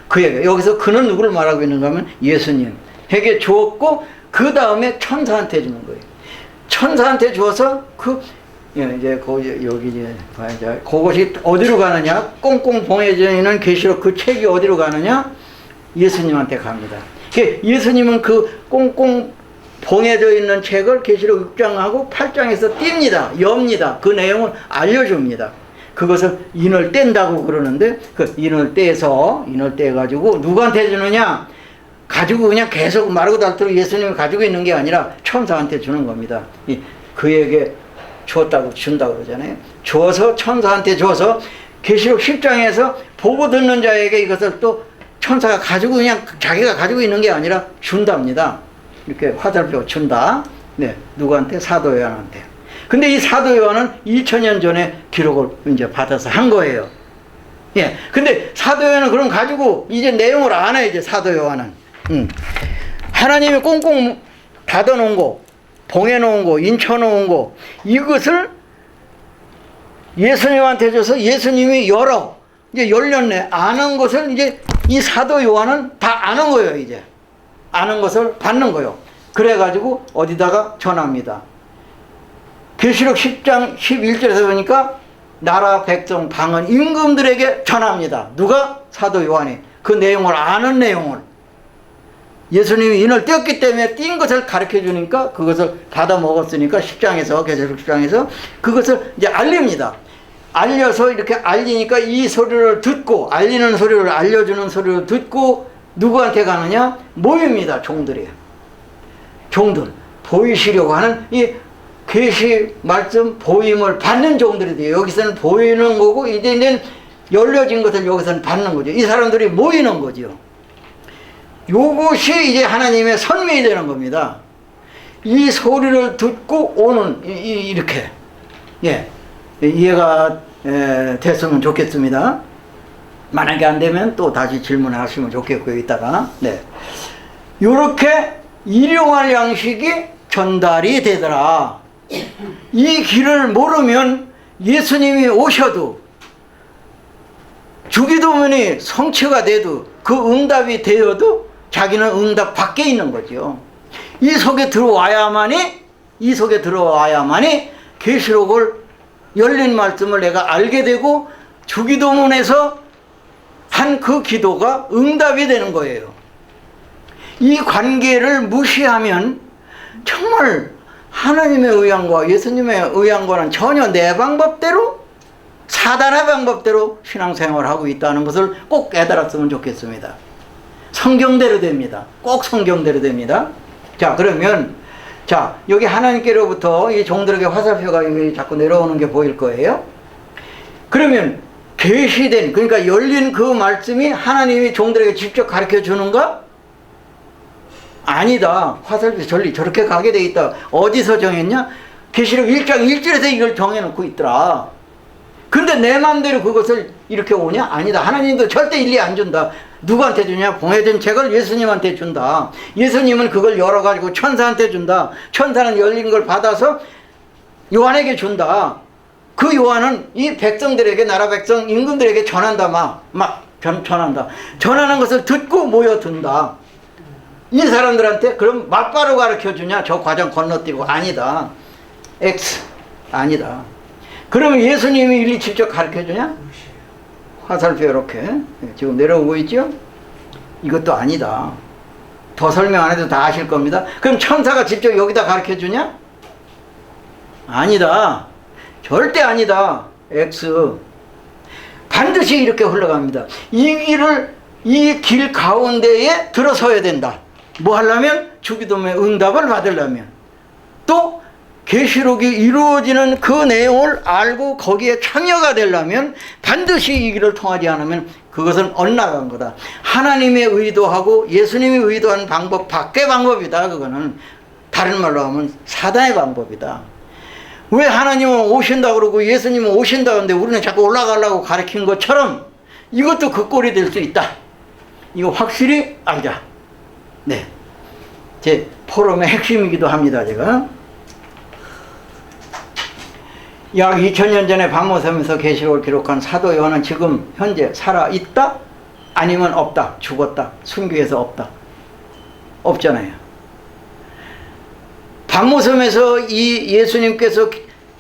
그에게. 여기서 그는 누구를 말하고 있는가 하면 예수님에게 주었고 그 다음에 천사한테 주는 거예요. 천사한테 주어서 이제 여기 이제 봐야죠. 그것이 어디로 가느냐? 꽁꽁 봉해져 있는 계시록 그 책이 어디로 가느냐? 예수님한테 갑니다. 예수님은 그 꽁꽁 봉해져 있는 책을 계시록 6장하고 8장에서 띱니다. 엽니다. 그 내용을 알려줍니다. 그것을 인을 뗀다고 그러는데, 그 인을 떼가지고 누구한테 주느냐? 가지고 그냥 계속 마르고 닳도록 예수님이 가지고 있는 게 아니라 천사한테 주는 겁니다. 그에게 주었다고 준다고 그러잖아요. 주어서 천사한테 줘서 계시록 10장에서 보고 듣는 자에게 이것을 또 천사가 가지고 그냥 자기가 가지고 있는 게 아니라 준답니다. 이렇게 화살표 준다. 네, 누구한테? 사도 요한한테. 근데 이 사도 요한은 2000년 전에 기록을 이제 받아서 한 거예요. 예. 근데 사도 요한은 그럼 가지고 이제 내용을 안 해, 이제 사도 요한은. 하나님이 꽁꽁 닫아놓은 거, 봉해놓은 거, 인쳐놓은 거, 이것을 예수님한테 줘서 예수님이 열어. 이제 열렸네. 아는 것을 이제 이 사도 요한은 다 아는 거예요, 이제. 아는 것을 받는 거예요. 그래가지고 어디다가 전합니다. 계시록 10장 11절에서 보니까 나라, 백성, 방언, 임금들에게 전합니다. 누가? 사도 요한이. 그 내용을 아는 내용을. 예수님이 인을 띄었기 때문에 띈 것을 가르쳐 주니까 그것을 받아 먹었으니까 10장에서, 계시록 10장에서 그것을 이제 알립니다. 알려서 이렇게 알리니까 이 소리를 듣고, 알리는 소리를, 알려주는 소리를 듣고 누구한테 가느냐? 모입니다. 종들이에요. 종들. 보이시려고 하는 이 계시 말씀 보임을 받는 종들이 돼요. 여기서는 보이는 거고, 이제는 열려진 것을 여기서는 받는 거죠. 이 사람들이 모이는 거죠. 요것이 이제 하나님의 선명이 되는 겁니다. 이 소리를 듣고 오는, 이렇게. 예. 이해가 됐으면 좋겠습니다. 만약에 안 되면 또 다시 질문하시면 좋겠고요, 이따가. 네. 요렇게 일용할 양식이 전달이 되더라. 이 길을 모르면 예수님이 오셔도 주기도문이 성취가 돼도 그 응답이 되어도 자기는 응답 밖에 있는 거죠. 이 속에 들어와야만이 계시록을 열린 말씀을 내가 알게 되고 주기도문에서 한 그 기도가 응답이 되는 거예요. 이 관계를 무시하면 정말 하나님의 의향과 예수님의 의향과는 전혀 내 방법대로, 사단의 방법대로 신앙생활을 하고 있다는 것을 꼭 깨달았으면 좋겠습니다. 성경대로 됩니다. 꼭 성경대로 됩니다. 자, 그러면 자, 여기 하나님께로부터 이 종들에게 화살표가 자꾸 내려오는 게 보일 거예요. 그러면 계시된, 그러니까 열린 그 말씀이 하나님이 종들에게 직접 가르쳐 주는가? 아니다. 화살표 전리 저렇게 가게 돼 있다. 어디서 정했냐? 계시록 1장 1절에서 이걸 정해놓고 있더라. 근데 내 마음대로 그것을 이렇게 오냐? 아니다. 하나님도 절대 일리 안 준다. 누구한테 주냐? 봉해진 책을 예수님한테 준다. 예수님은 그걸 열어가지고 천사한테 준다. 천사는 열린 걸 받아서 요한에게 준다. 그 요한은 이 백성들에게, 나라 백성, 임금들에게 전한다. 전한다. 전하는 것을 듣고 모여든다. 이 사람들한테 그럼 맞바로 가르쳐 주냐? 저 과정 건너뛰고. 아니다. X. 아니다. 그러면 예수님이 일리 직접 가르쳐 주냐? 화살표 이렇게 지금 내려오고 있죠? 이것도 아니다. 더 설명 안 해도 다 아실 겁니다. 그럼 천사가 직접 여기다 가르쳐 주냐? 아니다. 절대 아니다. X. 반드시 이렇게 흘러갑니다. 이 길 가운데에 들어서야 된다. 뭐 하려면? 주기도문의 응답을 받으려면. 또 계시록이 이루어지는 그 내용을 알고 거기에 참여가 되려면 반드시 이 길을 통하지 않으면 그것은 엇나간 거다. 하나님의 의도하고 예수님이 의도한 방법 밖의 방법이다. 그거는 다른 말로 하면 사단의 방법이다. 왜 하나님은 오신다 그러고 예수님은 오신다 그러는데 우리는 자꾸 올라가려고 가르친 것처럼 이것도 그 꼴이 될 수 있다. 이거 확실히 알자. 네, 제 포럼의 핵심이기도 합니다. 제가 약 2000년 전에 밤모섬에서 계시록을 기록한 사도 요한은 지금 현재 살아있다? 아니면 없다? 죽었다? 순교해서 없다? 없잖아요. 밤모섬에서 이 예수님께서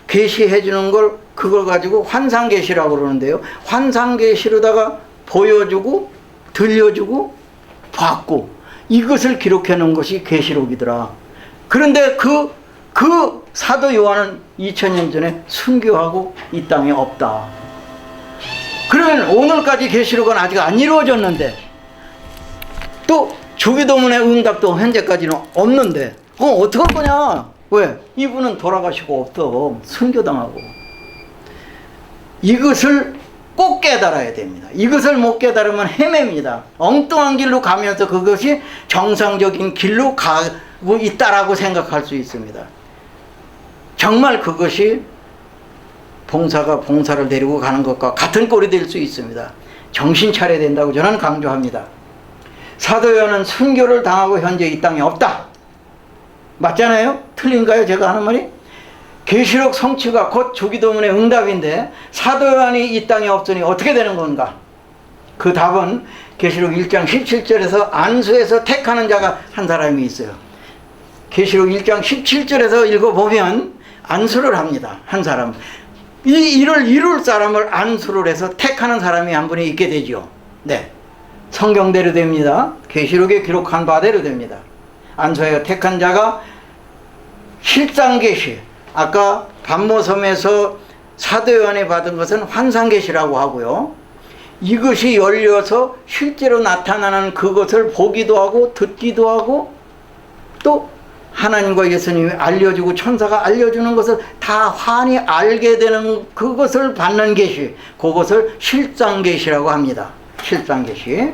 계시해 주는 걸, 그걸 가지고 환상계시라고 그러는데요. 환상계시로다가 보여주고 들려주고 받고 이것을 기록해 놓은 것이 계시록이더라. 그런데 그 사도 요한은 2000년 전에 순교하고 이 땅에 없다. 그러면 오늘까지 계시록은 아직 안 이루어졌는데 또 주기도문의 응답도 현재까지는 없는데 어떡할 거냐? 왜? 이분은 돌아가시고 없어. 순교당하고. 이것을 꼭 깨달아야 됩니다. 이것을 못 깨달으면 헤맵니다. 엉뚱한 길로 가면서 그것이 정상적인 길로 가고 있다라고 생각할 수 있습니다. 정말 그것이 봉사가 봉사를 데리고 가는 것과 같은 꼴이 될 수 있습니다. 정신 차려야 된다고 저는 강조합니다. 사도 요한은 순교를 당하고 현재 이 땅에 없다. 맞잖아요? 틀린가요? 제가 하는 말이? 계시록 성취가 곧 주기도문의 응답인데 사도 요한이 이 땅에 없으니 어떻게 되는 건가? 그 답은 계시록 1장 17절에서 안수에서 택하는 자가 한 사람이 있어요. 계시록 1장 17절에서 읽어보면 안수를 합니다. 한 사람. 이 일을 이룰 사람을 안수를 해서 택하는 사람이 한 분이 있게 되죠. 네. 성경대로 됩니다. 계시록에 기록한 바대로 됩니다. 안수하여 택한 자가 실상계시, 아까 반모섬에서 사도 요한이 받은 것은 환상계시라고 하고요. 이것이 열려서 실제로 나타나는 그것을 보기도 하고 듣기도 하고 또 하나님과 예수님이 알려주고 천사가 알려주는 것을 다 환히 알게 되는 그것을 받는 계시, 그것을 실상계시라고 합니다. 실상계시.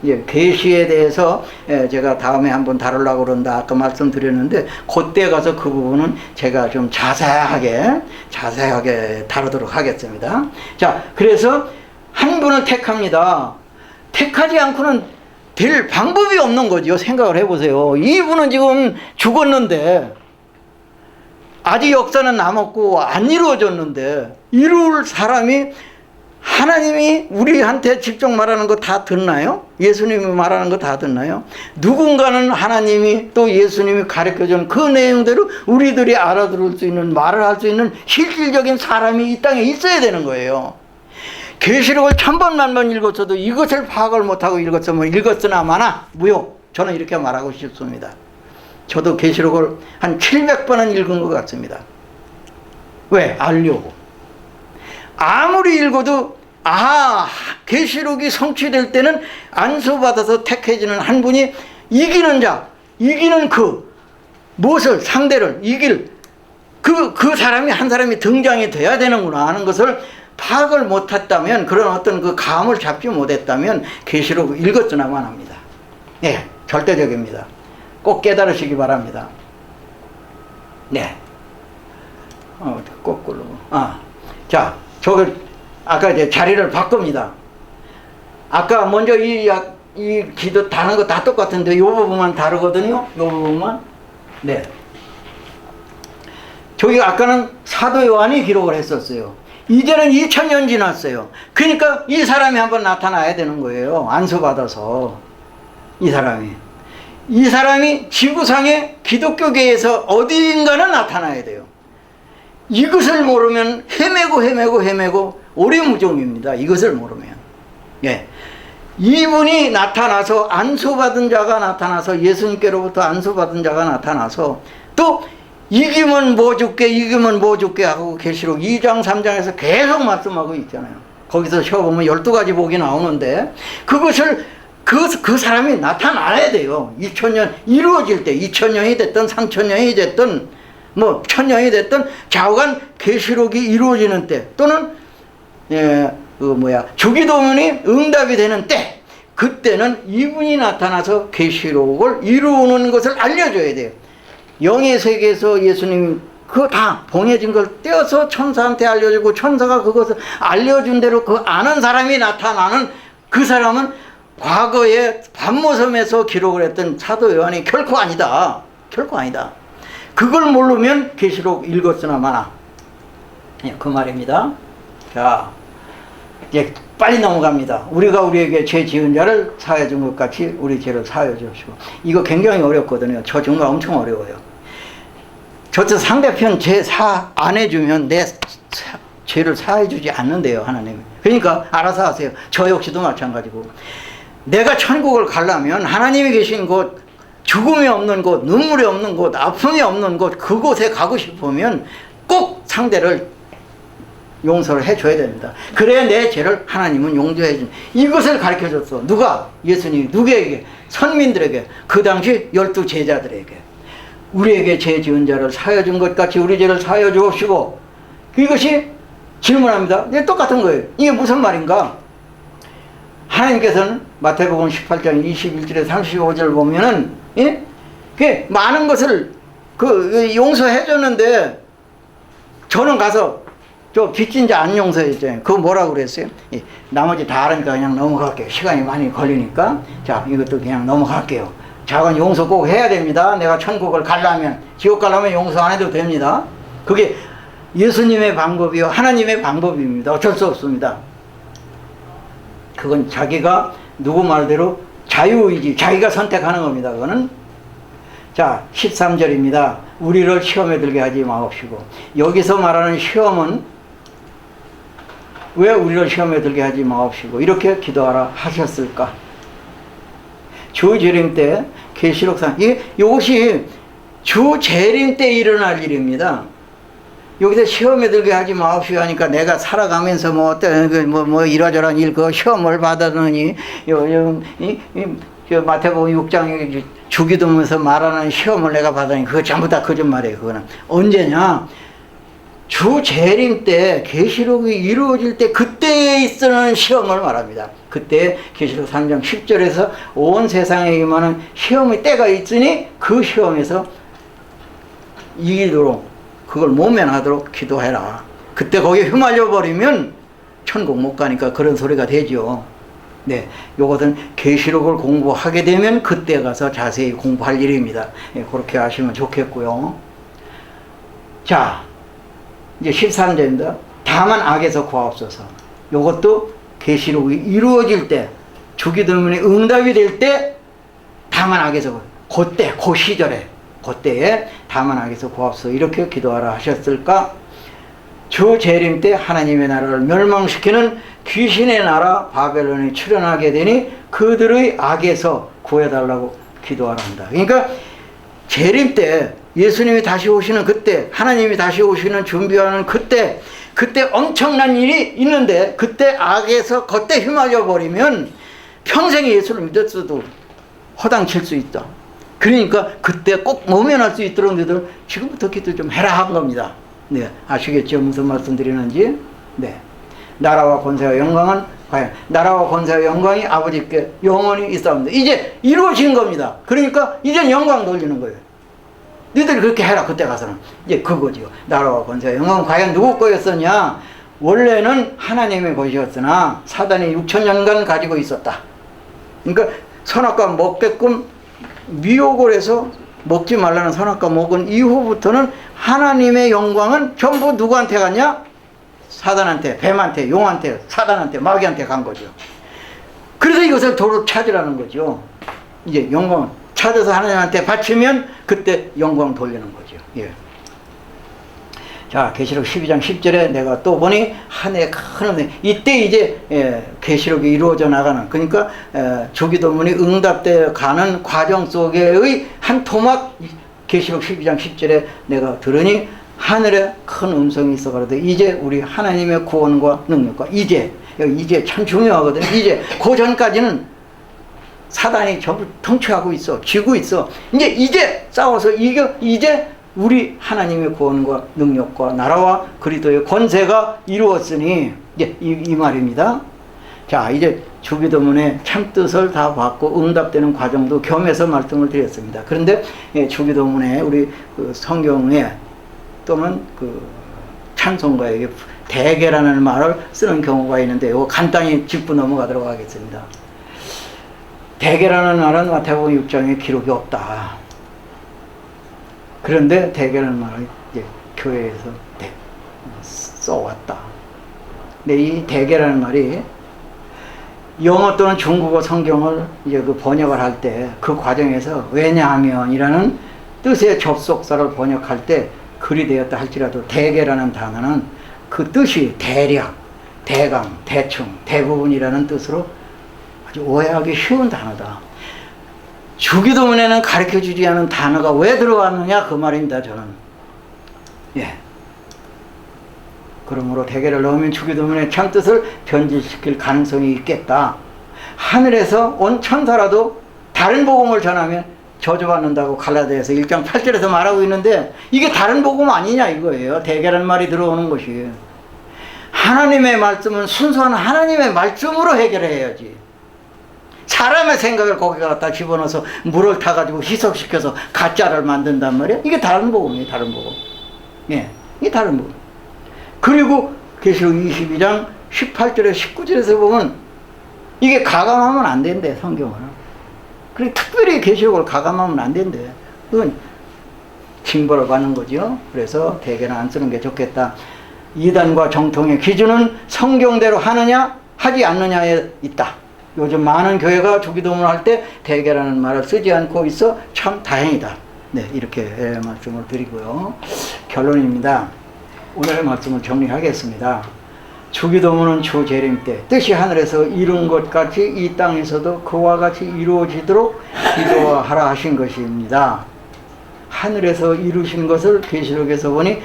이제 계시에 대해서 제가 다음에 한번 다루려고 그런다 아까 말씀드렸는데 그때 가서 그 부분은 제가 좀 자세하게 다루도록 하겠습니다. 자, 그래서 한 분을 택합니다. 택하지 않고는 될 방법이 없는 거죠. 생각을 해보세요. 이분은 지금 죽었는데 아직 역사는 남았고 안 이루어졌는데 이룰 사람이 하나님이 우리한테 직접 말하는 거 다 듣나요? 예수님이 말하는 거 다 듣나요? 누군가는 하나님이 또 예수님이 가르쳐준 그 내용대로 우리들이 알아들을 수 있는 말을 할 수 있는 실질적인 사람이 이 땅에 있어야 되는 거예요. 계시록을 1000번만 읽었어도 이것을 파악을 못하고 읽었으면 읽었으나 마나 무효. 저는 이렇게 말하고 싶습니다. 저도 계시록을 한 700번은 읽은 것 같습니다. 왜? 알려고. 아무리 읽어도 계시록이 성취될 때는 안수받아서 택해지는 한 분이 이기는 자, 이기는 무엇을 상대를 이길 그 사람이 한 사람이 등장이 돼야 되는구나 하는 것을 파악을 못했다면, 그런 어떤 그 감을 잡지 못했다면 계시록 읽었으나만 합니다. 네, 절대적입니다. 꼭 깨달으시기 바랍니다. 네. 거꾸로. 자, 저걸 아까 이제 자리를 바꿉니다. 아까 먼저 이 기도 다른 거 다 똑같은데 요 부분만 다르거든요. 요 부분만. 네. 저기 아까는 사도 요한이 기록을 했었어요. 이제는 2000년 지났어요. 그러니까 이 사람이 한번 나타나야 되는 거예요. 안수받아서. 이 사람이 지구상의 기독교계에서 어디인가는 나타나야 돼요. 이것을 모르면 헤매고 오리무중입니다. 이것을 모르면. 예. 이분이 나타나서 안수받은 자가 나타나서 예수님께로부터 안수받은 자가 나타나서 또 이기면 뭐 줄게 하고 계시록 2장 3장에서 계속 말씀하고 있잖아요. 거기서 쉬어보면 12가지 복이 나오는데 그것을 그 사람이 나타나야 돼요. 2000년 이루어질 때 2000년이 됐든 3000년이 됐든 뭐 1000년이 됐든 좌우간 계시록이 이루어지는 때 또는 주기도문이 응답이 되는 때 그때는 이분이 나타나서 계시록을 이루는 것을 알려줘야 돼요. 영의 세계에서 예수님이 그거 다 봉해진 걸 떼어서 천사한테 알려주고 천사가 그것을 알려준 대로 그 아는 사람이 나타나는 그 사람은 과거에 반모섬에서 기록을 했던 사도 요한이 결코 아니다. 그걸 모르면 계시록 읽었으나 마나. 그 말입니다. 자, 이제 빨리 넘어갑니다. 우리가 우리에게 죄 지은 자를 사하여 준 것 같이 우리 죄를 사하여 주시고. 이거 굉장히 어렵거든요. 저 정말 엄청 어려워요. 저도 상대편 죄 사 안 해주면 내 죄를 사해 주지 않는데요, 하나님. 그러니까 알아서 하세요. 저 역시도 마찬가지고. 내가 천국을 가려면 하나님이 계신 곳, 죽음이 없는 곳, 눈물이 없는 곳, 아픔이 없는 곳, 그곳에 가고 싶으면 꼭 상대를 용서를 해줘야 됩니다. 그래야 내 죄를 하나님은 용서해 준. 이것을 가르쳐줬어. 누가? 예수님이. 누구에게? 선민들에게. 그 당시 12 제자들에게. 우리에게 죄 지은 자를 사하여 준 것 같이 우리 죄를 사하여 주옵시고. 이것이 질문합니다. 이게 똑같은 거예요. 이게 무슨 말인가? 하나님께서는 마태복음 18장 21절에 35절 보면은, 예? 그 많은 것을 용서해 줬는데, 저는 가서 저 빚진 자 안 용서했잖아요. 그거 뭐라고 그랬어요? 예, 나머지 다 알으니까 그냥 넘어갈게요. 시간이 많이 걸리니까. 자, 이것도 그냥 넘어갈게요. 작은 용서 꼭 해야 됩니다. 내가 천국을 가려면, 지옥 가려면 용서 안 해도 됩니다. 그게 예수님의 방법이요, 하나님의 방법입니다. 어쩔 수 없습니다. 그건 자기가 누구 말대로 자유의지, 자기가 선택하는 겁니다. 그거는. 자, 13절입니다. 우리를 시험에 들게 하지 마옵시고. 여기서 말하는 시험은 왜 우리를 시험에 들게 하지 마옵시고 이렇게 기도하라 하셨을까? 주 재림 때 계시록상 이것이 주 재림 때 일어날 일입니다. 여기서 시험에 들게 하지 마옵시고 하니까 내가 살아가면서 뭐 어떤 뭐 이러저런 일 그 시험을 받았느니 마태복음 6장에 주기도면서 말하는 시험을 내가 받으니 그거 전부 다 거짓말이에요. 그거는 언제냐? 주 재림 때 계시록이 이루어질 때 그때에 있는 시험을 말합니다. 그때 계시록 3장 10절에서 온 세상에 임하는 시험의 때가 있으니 그 시험에서 이기도록 그걸 모면하도록 기도해라. 그때 거기에 휘말려 버리면 천국 못 가니까 그런 소리가 되죠. 네, 요것은 계시록을 공부하게 되면 그때 가서 자세히 공부할 일입니다. 네, 그렇게 하시면 좋겠고요. 자, 이제 13절입니다. 다만 악에서 구하옵소서. 요것도 계시록이 이루어질 때, 주기도문의 응답이 될 때, 다만 악에서, 그때, 그 시절에, 그때에 다만 악에서 구하옵소서. 이렇게 기도하라 하셨을까? 주 재림 때 하나님의 나라를 멸망시키는 귀신의 나라 바벨론이 출현하게 되니 그들의 악에서 구해달라고 기도하라 한다. 그러니까 재림 때 예수님이 다시 오시는 그때, 하나님이 다시 오시는 준비하는 그때 엄청난 일이 있는데 그때 악에서 그때 휘말려 버리면 평생 예수를 믿었어도 허당칠 수 있다. 그러니까 그때 꼭 모면할 수 있도록 너희들 지금부터 기도 좀 해라 한 겁니다. 네, 아시겠죠? 무슨 말씀 드리는지? 네. 나라와 권세와 영광은 과연 나라와 권세와 영광이 아버지께 영원히 있사옵니다. 이제 이루어진 겁니다. 그러니까 이제 영광 돌리는 거예요. 너희들이 그렇게 해라. 그때 가서는 이제 그거죠. 나라와 권세와 영광은 과연 누구 거였었냐? 원래는 하나님의 것이었으나 사단이 6천년간 가지고 있었다. 그러니까 선악과 먹게끔 미혹을 해서 먹지 말라는 선악과 먹은 이후부터는 하나님의 영광은 전부 누구한테 갔냐? 사단한테, 뱀한테, 용한테, 사단한테, 마귀한테 간 거죠. 그래서 이것을 도로 찾으라는 거죠. 이제 영광을 찾아서 하나님한테 바치면 그때 영광 돌리는 거죠. 예. 자, 계시록 12장 10절에 내가 또 보니 하늘에 큰 은혜. 이때 이제 계시록이 이루어져 나가는, 그러니까 주기도문이 응답되어 가는 과정 속에의 한 토막, 계시록 12장 10절에 내가 들으니 하늘에 큰 음성이 있어 가로되 이제 우리 하나님의 구원과 능력과 이제 참 중요하거든요. 이제 그 전까지는 사단이 전부 통치하고 있어, 쥐고 있어. 이제 싸워서 이겨. 이제 우리 하나님의 구원과 능력과 나라와 그리스도의 권세가 이루었으니 이제 이 말입니다. 자, 이제 주기도문의 참뜻을 다 받고 응답되는 과정도 겸해서 말씀을 드렸습니다. 그런데 주기도문에 우리 그 성경에 또는 그 찬송가에 대개라는 말을 쓰는 경우가 있는데 이거 간단히 짚고 넘어가도록 하겠습니다. 대개라는 말은 마태복음 6장에 기록이 없다. 그런데 대개라는 말을 이제 교회에서 써왔다. 근데 이 대개라는 말이 영어 또는 중국어 성경을 이제 그 번역을 할 때 그 과정에서 왜냐하면이라는 뜻의 접속사를 번역할 때 글이 되었다 할지라도 대개라는 단어는 그 뜻이 대략, 대강, 대충, 대부분이라는 뜻으로 아주 오해하기 쉬운 단어다. 주기도문에는 가르쳐주지 않은 단어가 왜 들어왔느냐 그 말입니다. 저는. 예. 그러므로 대개를 넣으면 주기도문의 참뜻을 변질시킬 가능성이 있겠다. 하늘에서 온 천사라도 다른 복음을 전하면 저주받는다고 갈라디아서 1장 8절에서 말하고 있는데 이게 다른 복음 아니냐 이거예요. 대개라는 말이 들어오는 것이. 하나님의 말씀은 순수한 하나님의 말씀으로 해결해야지. 사람의 생각을 거기에 갖다 집어넣어서 물을 타가지고 희석시켜서 가짜를 만든단 말이야. 이게 다른 복음이에요. 다른 복음. 예, 이게 다른 복음. 그리고 계시록 22장 18절에 19절에서 보면 이게 가감하면 안 된대, 성경을. 그래 특별히 계시록을 가감하면 안 된대. 그건 징벌을 받는 거죠. 그래서 대개는 안 쓰는 게 좋겠다. 이단과 정통의 기준은 성경대로 하느냐 하지 않느냐에 있다. 요즘 많은 교회가 주기도문을 할 때 대개라는 말을 쓰지 않고 있어 참 다행이다. 네, 이렇게 말씀을 드리고요. 결론입니다. 오늘의 말씀을 정리하겠습니다. 주기도문은 주 재림 때 뜻이 하늘에서 이룬 것 같이 이 땅에서도 그와 같이 이루어지도록 기도하라 하신 것입니다. 하늘에서 이루신 것을 계시록에서 보니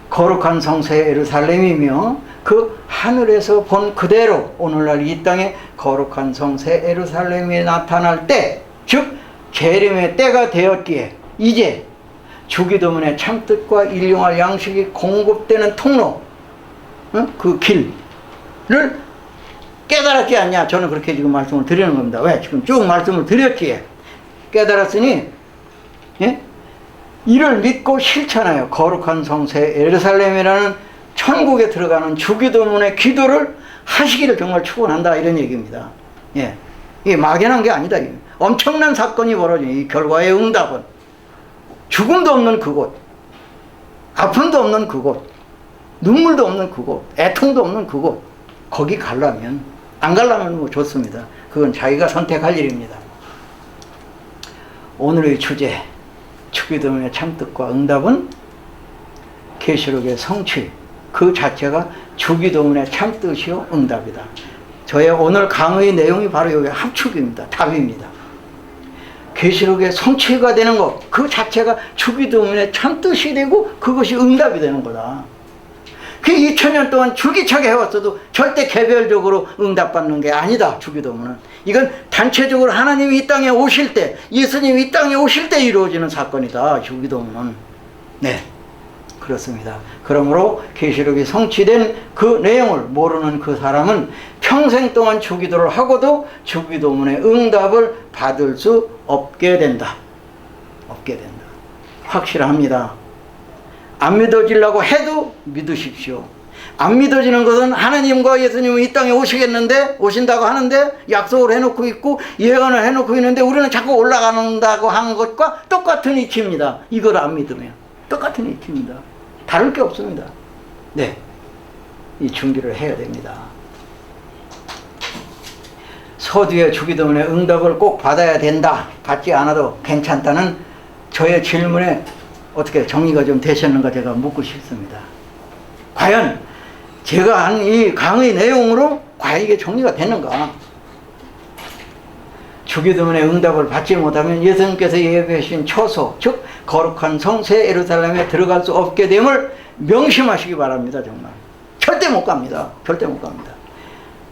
거룩한 성소 예루살렘이며 그 하늘에서 본 그대로 오늘날 이 땅에 거룩한 성소 예루살렘이 나타날 때, 즉 재림의 때가 되었기에 이제 주기도문의 참뜻과 일용할 양식이 공급되는 통로, 그 길을 깨달았지 않냐. 저는 그렇게 지금 말씀을 드리는 겁니다. 왜? 지금 쭉 말씀을 드렸기에 깨달았으니, 예? 이를 믿고 실천하여 거룩한 성소 예루살렘이라는 천국에 들어가는 주기도문의 기도를 하시기를 정말 축원한다, 이런 얘기입니다. 예, 이게 막연한 게 아니다. 엄청난 사건이 벌어진 이 결과의 응답은 죽음도 없는 그곳, 아픔도 없는 그곳, 눈물도 없는 그곳, 애통도 없는 그곳, 거기 가려면, 안 가려면 뭐 좋습니다. 그건 자기가 선택할 일입니다. 오늘의 주제, 주기도문의 참뜻과 응답은 계시록의 성취 그 자체가 주기도문의 참뜻이요 응답이다. 저의 오늘 강의 내용이 바로 여기 합축입니다. 답입니다. 계시록의 성취가 되는 것 그 자체가 주기도문의 참뜻이 되고 그것이 응답이 되는 거다. 그 2000년 동안 줄기차게 해왔어도 절대 개별적으로 응답받는 게 아니다. 주기도문은 이건 단체적으로 하나님이 이 땅에 오실 때, 예수님이 이 땅에 오실 때 이루어지는 사건이다. 주기도문은. 네, 그렇습니다. 그러므로 계시록이 성취된 그 내용을 모르는 그 사람은 평생 동안 주기도를 하고도 주기도문의 응답을 받을 수 없게 된다. 없게 된다. 확실합니다. 안 믿어지려고 해도 믿으십시오. 안 믿어지는 것은 하나님과 예수님은 이 땅에 오시겠는데, 오신다고 하는데 약속을 해놓고 있고 예언을 해놓고 있는데 우리는 자꾸 올라간다고 하는 것과 똑같은 이치입니다. 이걸 안 믿으면 똑같은 이치입니다. 다를 게 없습니다. 네, 이 준비를 해야 됩니다. 서두에 주기도문의 응답을 꼭 받아야 된다, 받지 않아도 괜찮다는 저의 질문에 어떻게 정리가 좀 되셨는가 제가 묻고 싶습니다. 과연 제가 한 이 강의 내용으로 과연 이게 정리가 되는가? 주기도문의 응답을 받지 못하면 예수님께서 예배하신 처소, 즉 거룩한 성소 예루살렘에 들어갈 수 없게 됨을 명심하시기 바랍니다. 정말 절대 못 갑니다. 절대 못 갑니다.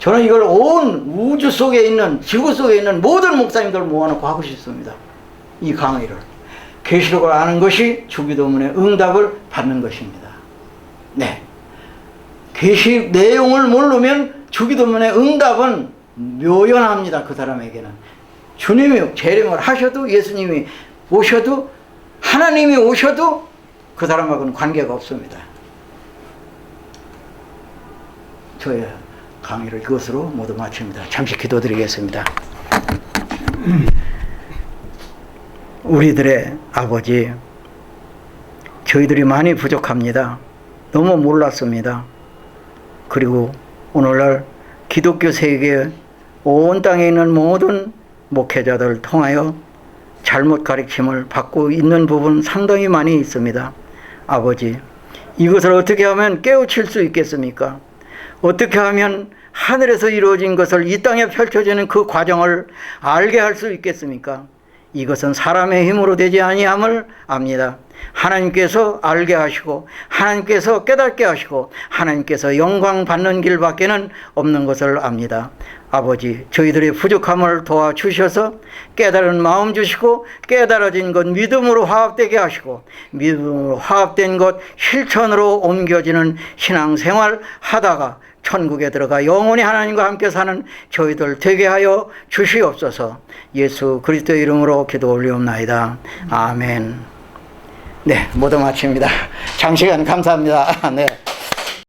저는 이걸 온 우주 속에 있는, 지구 속에 있는 모든 목사님들 모아놓고 하고 싶습니다. 이 강의를. 계시록을 아는 것이 주기도문의 응답을 받는 것입니다. 네, 계시 내용을 모르면 주기도문의 응답은 묘연합니다. 그 사람에게는 주님이 재림을 하셔도, 예수님이 오셔도, 하나님이 오셔도 그 사람하고는 관계가 없습니다. 저의 강의를 이것으로 모두 마칩니다. 잠시 기도드리겠습니다. 우리들의 아버지, 저희들이 많이 부족합니다. 너무 몰랐습니다. 그리고 오늘날 기독교 세계 온 땅에 있는 모든 목회자들 통하여 잘못 가르침을 받고 있는 부분 상당히 많이 있습니다. 아버지, 이것을 어떻게 하면 깨우칠 수 있겠습니까? 어떻게 하면 하늘에서 이루어진 것을 이 땅에 펼쳐지는 그 과정을 알게 할 수 있겠습니까? 이것은 사람의 힘으로 되지 아니함을 압니다. 하나님께서 알게 하시고 하나님께서 깨닫게 하시고 하나님께서 영광 받는 길밖에는 없는 것을 압니다. 아버지, 저희들의 부족함을 도와주셔서 깨달은 마음 주시고 깨달아진 것 믿음으로 화합되게 하시고 믿음으로 화합된 것 실천으로 옮겨지는 신앙생활 하다가 천국에 들어가 영원히 하나님과 함께 사는 저희들 되게 하여 주시옵소서. 예수 그리스도의 이름으로 기도 올리옵나이다. 아멘. 네, 모두 마칩니다. 장시간 감사합니다. 네.